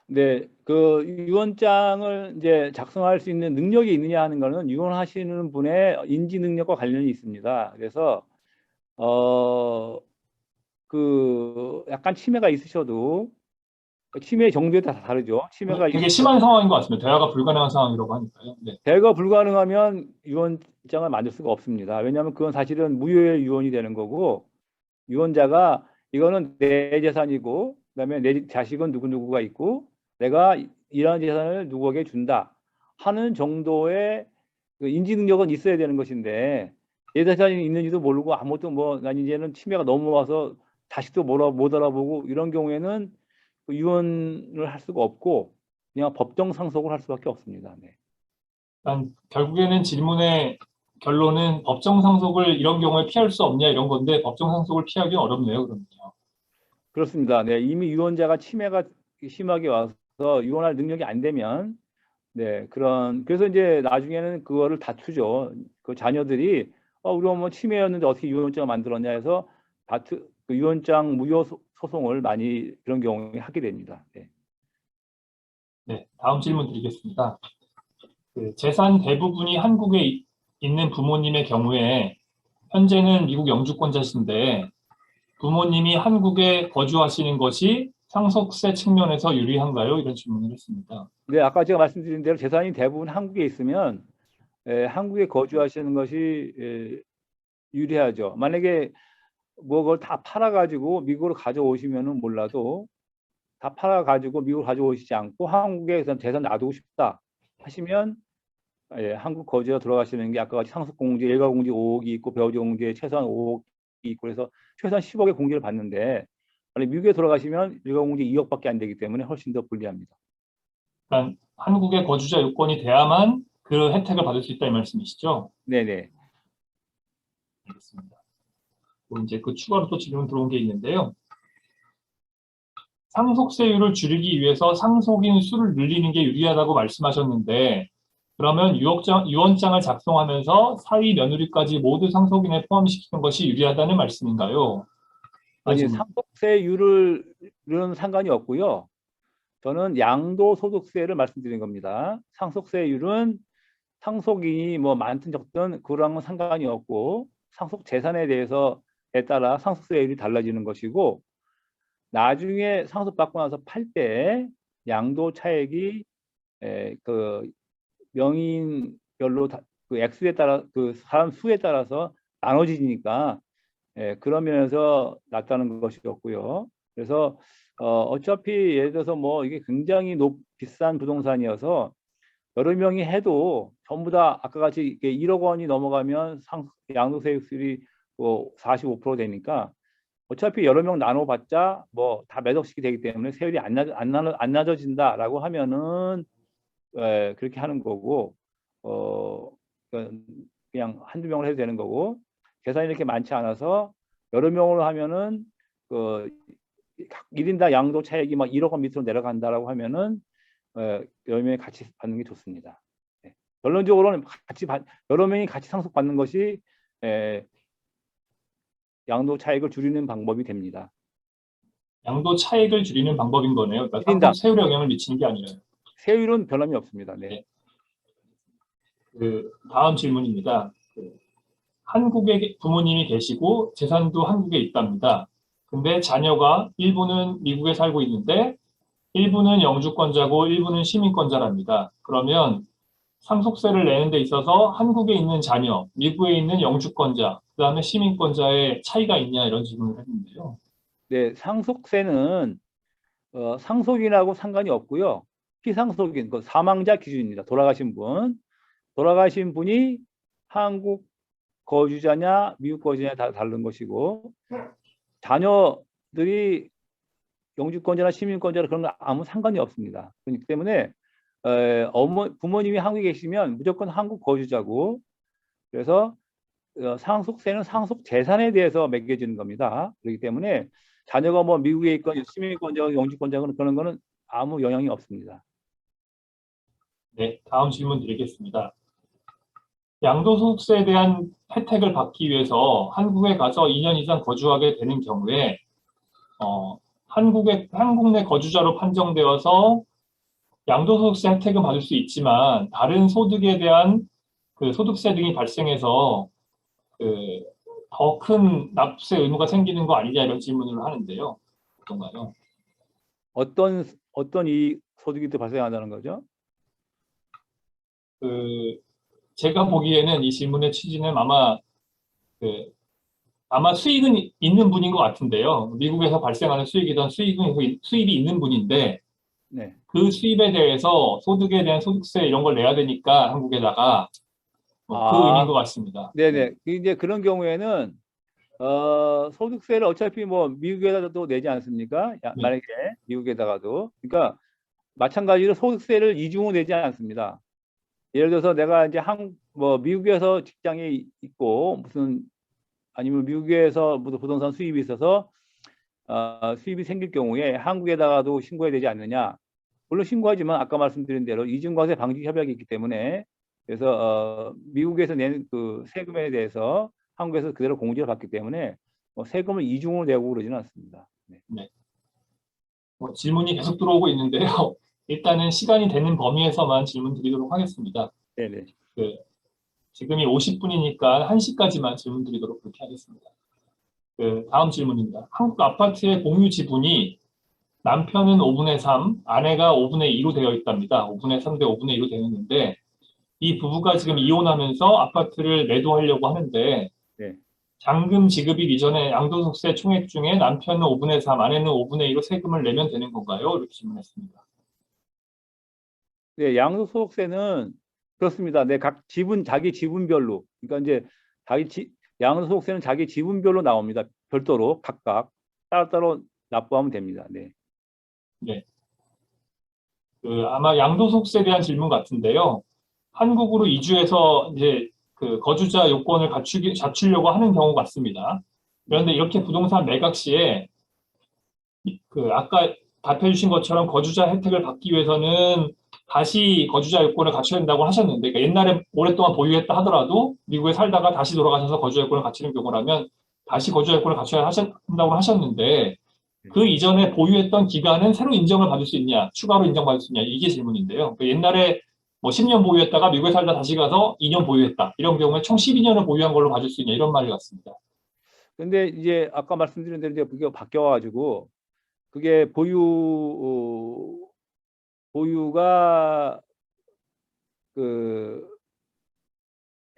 네, 그 유언장을 이제 작성할 수 있는 능력이 있느냐 하는 거는 유언하시는 분의 인지 능력과 관련이 있습니다. 그래서 그 약간 치매가 있으셔도 치매 정도에 따라 다르죠. 치매가 되게 심한 상황인 것 같습니다. 대화가 불가능한 상황이라고 하니까요. 네. 대가 불가능하면 유언장을 만들 수가 없습니다. 왜냐하면 그건 사실은 무효의 유언이 되는 거고 유언자가 이거는 내 재산이고 그다음에 내 자식은 누구누구가 있고 내가 이러한 재산을 누구에게 준다 하는 정도의 그 인지 능력은 있어야 되는 것인데 내 재산이 있는지도 모르고 아무것도 뭐 난 이제는 치매가 넘어와서 자식도 못 알아보고 이런 경우에는 그 유언을 할 수가 없고 그냥 법정 상속을 할 수밖에 없습니다. 네. 결국에는 질문의 결론은 법정 상속을 이런 경우에 피할 수 없냐 이런 건데 법정 상속을 피하기는 어렵네요. 그러면요. 그렇습니다. 네, 이미 유언자가 치매가 심하게 와서 유언할 능력이 안 되면 네, 그래서 이제 나중에는 그거를 다투죠. 그 자녀들이 우리 어머 치매였는데 어떻게 유언장을 만들었냐 해서 그 유언장 무효 소송을 많이 그런 경우에 하게 됩니다. 네. 네, 다음 질문 드리겠습니다. 재산 대부분이 한국에 있는 부모님의 경우에 현재는 미국 영주권자신데 부모님이 한국에 거주하시는 것이 상속세 측면에서 유리한가요? 이런 질문을 했습니다. 네, 아까 제가 말씀드린 대로 재산이 대부분 한국에 있으면 한국에 거주하시는 것이 유리하죠. 만약에 뭐 그걸 다 팔아가지고 미국으로 가져오시면은 몰라도 다 팔아가지고 미국으로 가져오시지 않고 한국에 재산 놔두고 싶다 하시면 한국 거주자 들어가시는 게 아까 같이 상속공제, 일가공제 5억이 있고 배우자공제 최소한 5억이 있고 그래서 최소한 10억의 공제를 받는데 만약 미국에 들어가시면 일가공제 2억밖에 안 되기 때문에 훨씬 더 불리합니다. 그러니까 한국의 거주자 요건이 돼야만 그 혜택을 받을 수 있다 이 말씀이시죠? 네네. 알겠습니다. 이제 그 추가로 또 질문 들어온 게 있는데요. 상속세율을 줄이기 위해서 상속인 수를 늘리는 게 유리하다고 말씀하셨는데 그러면 유언장을 작성하면서 사위 며느리까지 모두 상속인에 포함시키는 것이 유리하다는 말씀인가요? 아니 상속세율은 상관이 없고요. 저는 양도소득세를 말씀드린 겁니다. 상속세율은 상속인이 뭐 많든 적든 그랑은 상관이 없고 상속 재산에 대해서에 따라 상속세율이 달라지는 것이고 나중에 상속받고 나서 팔 때 양도 차액이 그 명의인별로 그 액수에 따라 그 사람 수에 따라서 나눠지니까 그런 면에서 낫다는 것이었고요. 그래서 어차피 예를 들어서 뭐 이게 굉장히 비싼 부동산이어서 여러 명이 해도 전부 다 아까 같이 1억 원이 넘어가면 양도세율이 뭐 45% 되니까 어차피 여러 명 나눠봤자 뭐 다 몇 억씩이 되기 때문에 세율이 안 낮아진다라고 하면은 그렇게 하는 거고 그냥 한두 명을 해도 되는 거고 재산이 이렇게 많지 않아서 여러 명으로 하면은 그 1인당 양도 차액이 막 1억 원 밑으로 내려간다라고 하면은 여러 명이 같이 받는 게 좋습니다. 네. 결론적으로는 여러 명이 같이 상속받는 것이 양도 차익을 줄이는 방법이 됩니다. 양도 차익을 줄이는 방법인 거네요. 그러니까 1인당 상속세율에 영향을 미치는 게 아니라요. 세율은 변함이 없습니다. 네. 네. 다음 질문입니다. 한국에 부모님이 계시고 재산도 한국에 있답니다. 근데 자녀가 일부는 미국에 살고 있는데 일부는 영주권자고 일부는 시민권자랍니다. 그러면 상속세를 내는 데 있어서 한국에 있는 자녀, 미국에 있는 영주권자, 그 다음에 시민권자의 차이가 있냐 이런 질문을 했는데요. 네, 상속세는 상속인하고 상관이 없고요. 피상속인, 그 사망자 기준입니다. 돌아가신 분이 한국 거주자냐 미국 거주자냐 다 다른 것이고 자녀들이 영주권자나 시민권자나 그런 거 아무 상관이 없습니다. 그렇기 때문에 부모님이 한국에 계시면 무조건 한국 거주자고 그래서 상속세는 상속 재산에 대해서 매겨지는 겁니다. 그렇기 때문에 자녀가 뭐 미국에 있건 시민권자, 영주권자 그런 거는 아무 영향이 없습니다. 네, 다음 질문 드리겠습니다. 양도소득세에 대한 혜택을 받기 위해서 한국에 가서 2년 이상 거주하게 되는 경우에 한국 내 거주자로 판정되어서 양도소득세 혜택은 받을 수 있지만 다른 소득에 대한 그 소득세 등이 발생해서 더 큰 납세 의무가 생기는 거 아니냐 이런 질문을 하는데요. 어떤가요? 어떤 이 소득이 또 발생한다는 거죠? 제가 보기에는 이 질문의 취지는 아마 수익은 있는 분인 것 같은데요. 미국에서 발생하는 수익이든 수입이 있는 분인데 네. 그 수입에 대해서 소득에 대한 소득세 이런 걸 내야 되니까 한국에다가 그 의미인 것 같습니다. 네네. 이제 그런 경우에는 소득세를 어차피 뭐 미국에다가도 내지 않습니까? 네. 만약에 미국에다가도 그러니까 마찬가지로 소득세를 이중으로 내지 않습니다. 예를 들어서 내가 이제 뭐 미국에서 직장에 있고 아니면 미국에서 무슨 부동산 수입이 있어서 수입이 생길 경우에 한국에다가도 신고해야 되지 않느냐. 물론 신고하지만 아까 말씀드린 대로 이중과세 방지 협약이 있기 때문에 그래서 미국에서 낸 그 세금에 대해서 한국에서 그대로 공제를 받기 때문에 세금을 이중으로 내고 그러지는 않습니다. 네. 네. 질문이 계속 들어오고 있는데요. 일단은 시간이 되는 범위에서만 질문 드리도록 하겠습니다. 네네. 지금이 50분이니까 1시까지만 질문 드리도록 그렇게 하겠습니다. 다음 질문입니다. 한국 아파트의 공유 지분이 남편은 5분의 3, 아내가 5분의 2로 되어 있답니다. 5분의 3 대 5분의 2로 되어 있는데 이 부부가 지금 이혼하면서 아파트를 매도하려고 하는데 네. 잔금 지급일 이전에 양도소득세 총액 중에 남편은 5분의 3, 아내는 5분의 2로 세금을 내면 되는 건가요? 이렇게 질문했습니다. 네, 양도소득세는 그렇습니다. 네, 각 지분 자기 지분별로. 그러니까 이제 양도소득세는 자기 지분별로 나옵니다. 별도로 각각 따로따로 납부하면 됩니다. 네. 네. 아마 양도소득세에 대한 질문 같은데요. 한국으로 이주해서 이제 거주자 요건을 갖추려고 하는 경우 같습니다. 그런데 이렇게 부동산 매각 시에 아까 답해 주신 것처럼 거주자 혜택을 받기 위해서는 다시 거주자 요건을 갖춰야 된다고 하셨는데, 그러니까 옛날에 오랫동안 보유했다 하더라도 미국에 살다가 다시 돌아가셔서 거주자 요건을 갖추는 경우라면 다시 거주자 요건을 갖춰야 한다고 하셨는데, 그 이전에 보유했던 기간은 새로 인정을 받을 수 있냐, 추가로 인정받을 수 있냐, 이게 질문인데요. 그러니까 옛날에 뭐 10년 보유했다가 미국에 살다 다시 가서 2년 보유했다. 이런 경우에 총 12년을 보유한 걸로 봐줄 수 있냐, 이런 말이 같습니다. 근데 이제 아까 말씀드린 대로 이제 그게 바뀌어가지고 그게 보유가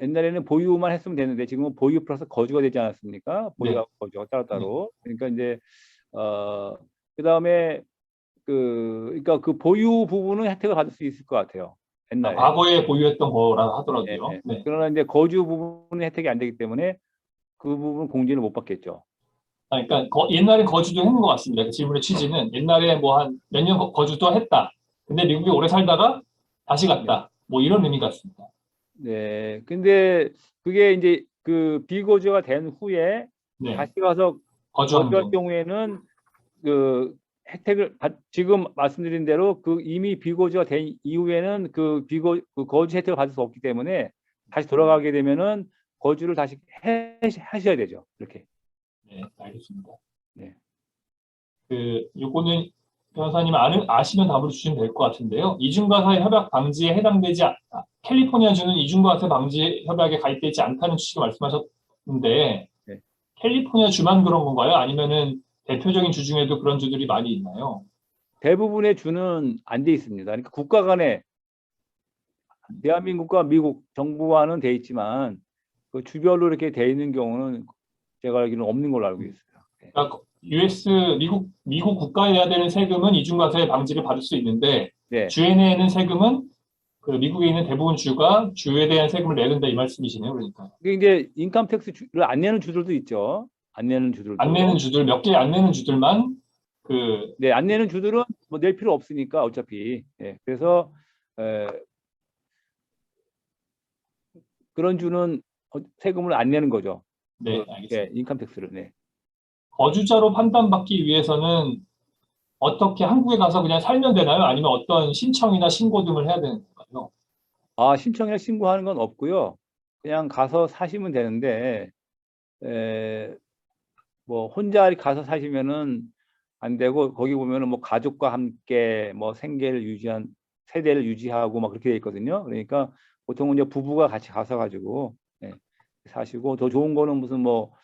옛날에는 보유만 했으면 되는데 지금은 보유 플러스 거주가 되지 않았습니까? 보유가 네. 거주가 따로따로. 그러니까 이제 그다음에 그러니까 그 보유 부분은 혜택을 받을 수 있을 것 같아요. 옛날에. 과거에 보유했던 거라 네, 하더라도요. 네. 네. 그러나 이제 거주 부분은 혜택이 안 되기 때문에 그 부분 공제를 못 받겠죠. 그러니까 옛날에 거주도 했는 것 같습니다. 그 질문의 취지는 옛날에 뭐 한 몇 년 거주도 했다. 근데 미국에 오래 살다가 다시 갔다. 뭐 이런 의미 같습니다. 네. 근데 그게 이제 그 비거주가 된 후에 네. 다시 가서 거주하는 거주할 경우. 경우에는 그 혜택을 지금 말씀드린 대로 그 이미 비거주가 된 이후에는 그 거주 혜택을 받을 수 없기 때문에 다시 돌아가게 되면은 거주를 다시 하셔야 되죠. 이렇게. 네, 알겠습니다. 네. 요거는 변호사님 아시면 답을 주시면 될 것 같은데요. 이중과세 협약 방지에 해당되지 캘리포니아주는 이중과세 방지 협약에 가입되어 있지 않다는 취지로 말씀하셨는데 네. 캘리포니아 주만 그런 건가요? 아니면은 대표적인 주 중에도 그런 주들이 많이 있나요? 대부분의 주는 안 돼 있습니다. 그러니까 국가 간에 대한민국과 미국 정부와는 돼 있지만 그 주별로 이렇게 돼 있는 경우는 제가 알기로는 없는 걸로 알고 있어요. 네. 그러니까 미국 국가에 해야 되는 세금은 이중과세 방지를 받을 수 있는데 네. 주에 내는 세금은 미국에 있는 대부분 주가 주에 대한 세금을 내야 된다 이 말씀이시네요. 그러니까 이게 이제 인컴 텍스를 안 내는 주들도 있죠. 안 내는 주들도. 안 내는 주들 몇 개 안 내는 주들만 네, 안 내는 주들은 뭐 낼 필요 없으니까 어차피. 네, 그래서 그런 주는 세금을 안 내는 거죠. 네, 알겠습니다. 인컴 텍스를. 네. 거주자로 판단받기 위해서는 어떻게 한국에 가서 그냥 살면 되나요? 아니면 어떤 신청이나 신고 등을 해야 되는 건가요? 신청이나 신고하는 건 없고요. 그냥 가서 사시면 되는데 뭐 혼자 가서 사시면은 안 되고 거기 보면은 뭐 가족과 함께 뭐 세대를 유지하고 막 그렇게 돼 있거든요. 그러니까 보통은 이제 부부가 같이 가서 가지고 사시고 더 좋은 거는 무슨 뭐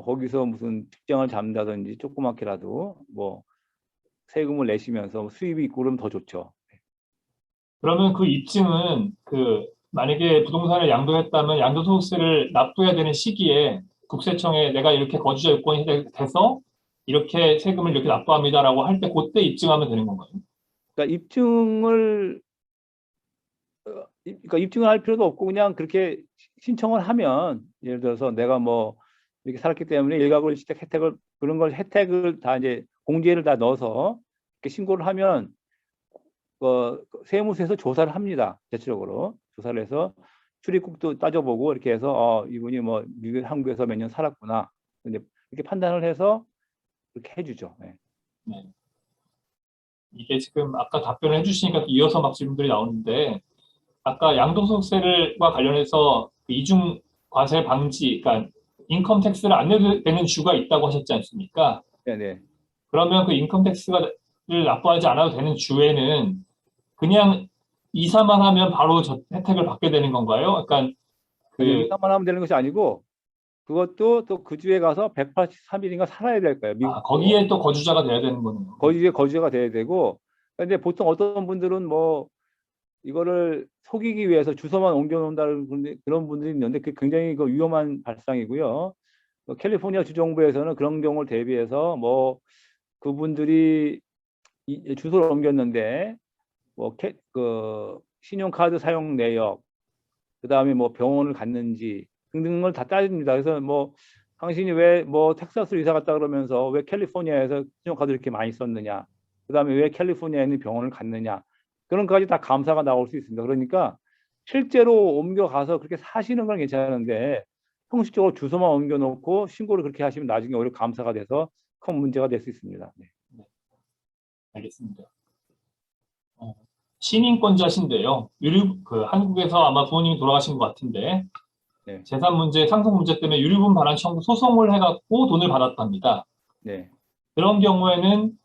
거기서 무슨 직장을 잡는다든지 조그맣게라도 뭐 세금을 내시면서 수입이 있고 그러면 더 좋죠. 그러면 그 입증은 만약에 부동산을 양도했다면 양도소득세를 납부해야 되는 시기에 국세청에 내가 이렇게 거주자 요건이 돼서 이렇게 세금을 이렇게 납부합니다라고 할 때 그때 입증하면 되는 건가요? 그러니까 입증을 할 필요도 없고 그냥 그렇게 신청을 하면 예를 들어서 내가 뭐 이렇게 살았기 때문에 일가구 일주택 혜택을 다 이제 공제를 다 넣어서 이렇게 신고를 하면 세무서에서 조사를 합니다. 대체적으로 조사를 해서 출입국도 따져보고 이렇게 해서 이분이 뭐 한국에서 몇 년 살았구나. 근데 이렇게 판단을 해서 그렇게 해주죠. 네. 네. 이게 지금 아까 답변을 해주시니까 또 이어서 막 질문들이 나오는데, 아까 양도소득세를과 관련해서 그 이중 과세 방지, 그러니까 인컴 텍스를 안 내도 되는 주가 있다고 하셨지 않습니까? 네네. 그러면 그 인컴 텍스를 납부하지 않아도 되는 주에는 그냥 이사만 하면 바로 저 혜택을 받게 되는 건가요? 그러니까 아니요, 그 이사만 하면 되는 것이 아니고 그것도 또 그 주에 가서 183일인가 살아야 될 거예요. 미국도. 거기에 또 거주자가 돼야 되는 거네요. 거주가 돼야 되고. 근데 보통 어떤 분들은 뭐 이거를 속이기 위해서 주소만 옮겨놓는다는 그런 분들이 있는데 그게 굉장히 그 위험한 발상이고요. 캘리포니아 주정부에서는 그런 경우를 대비해서 뭐 그분들이 주소를 옮겼는데 뭐 그 신용카드 사용 내역, 그다음에 뭐 병원을 갔는지 등등을 다 따집니다. 그래서 뭐 당신이 왜 뭐 텍사스로 이사 갔다 그러면서 왜 캘리포니아에서 신용카드를 이렇게 많이 썼느냐, 그다음에 왜 캘리포니아에 있는 병원을 갔느냐, 그런 것까지 다 감사가 나올 수 있습니다. 그러니까 실제로 옮겨가서 그렇게 사시는 건 괜찮은데 형식적으로 주소만 옮겨놓고 신고를 그렇게 하시면 나중에 오히려 감사가 돼서 큰 문제가 될 수 있습니다. 네. 알겠습니다. 신인권자신데요. 한국에서 아마 부모님이 돌아가신 것 같은데 네. 재산 문제, 상속 문제 때문에 유류분 반환 청구 소송을 해갖고 돈을 받았답니다. 네. 그런 경우에는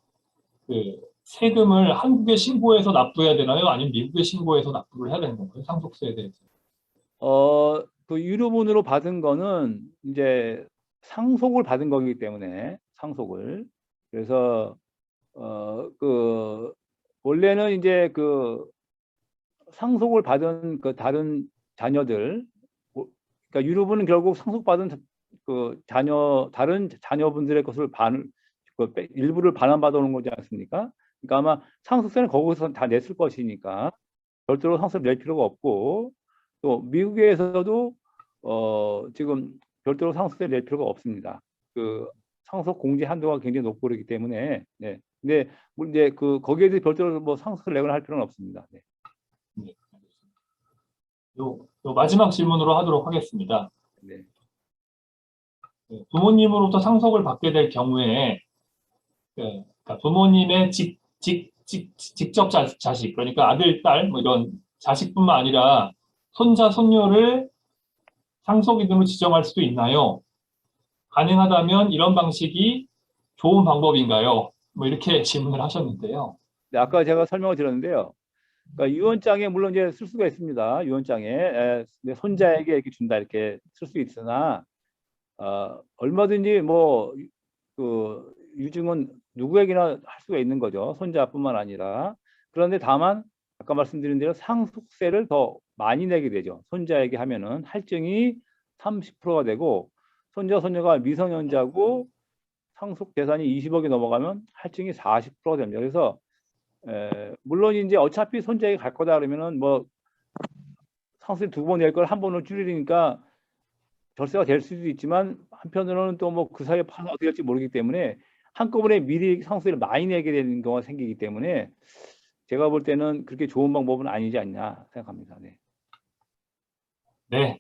그 세금을 한국에 신고해서 납부해야 되나요? 아니면 미국에 신고해서 납부를 해야 되는 건가요? 상속세에 대해서. 그 유류분으로 받은 거는 이제 상속을 받은 거기 때문에 상속을. 그래서 그 원래는 이제 그 상속을 받은 그 다른 자녀들, 그러니까 유류분은 결국 상속받은 그 다른 자녀분들의 것을 일부를 반환받아 오는 거지 않습니까? 그러니까 아마 상속세는 거기서 다 냈을 것이니까 별도로 상속세를 낼 필요가 없고, 또 미국에서도 지금 별도로 상속세를 낼 필요가 없습니다. 그 상속 공제 한도가 굉장히 높고 그렇기 때문에. 네. 근데 이제 그 거기에 대해 별도로 뭐 상속세를 내거나 할 필요는 없습니다. 네. 네, 알겠습니다. 요 마지막 질문으로 하도록 하겠습니다. 네. 부모님으로부터 상속을 받게 될 경우에 그러니까 부모님의 직접 자식, 그러니까 아들, 딸, 뭐 이런 자식뿐만 아니라 손자, 손녀를 상속인으로 지정할 수도 있나요? 가능하다면 이런 방식이 좋은 방법인가요? 뭐 이렇게 질문을 하셨는데요. 네, 아까 제가 설명을 드렸는데요. 그러니까 유언장에 물론 이제 쓸 수가 있습니다. 유언장에 내 손자에게 이렇게 준다 이렇게 쓸 수 있으나 얼마든지 뭐 그 유증은 누구에게나 할 수가 있는 거죠. 손자뿐만 아니라. 그런데 다만 아까 말씀드린 대로 상속세를 더 많이 내게 되죠. 손자에게 하면은 할증이 30%가 되고, 손녀가 미성년자고 상속 재산이 20억이 넘어가면 할증이 40%가 됩니다. 그래서 물론 이제 어차피 손자에게 갈 거다 그러면은 뭐 상속세 2번 낼 걸 한 번으로 줄이니까 절세가 될 수도 있지만, 한편으로는 또 뭐 그 사이에 파는 어떻게 될지 모르기 때문에 한꺼번에 미리 상속세를 많이 내게 되는 경우가 생기기 때문에 제가 볼 때는 그렇게 좋은 방법은 아니지 않냐 생각합니다. 네. 네,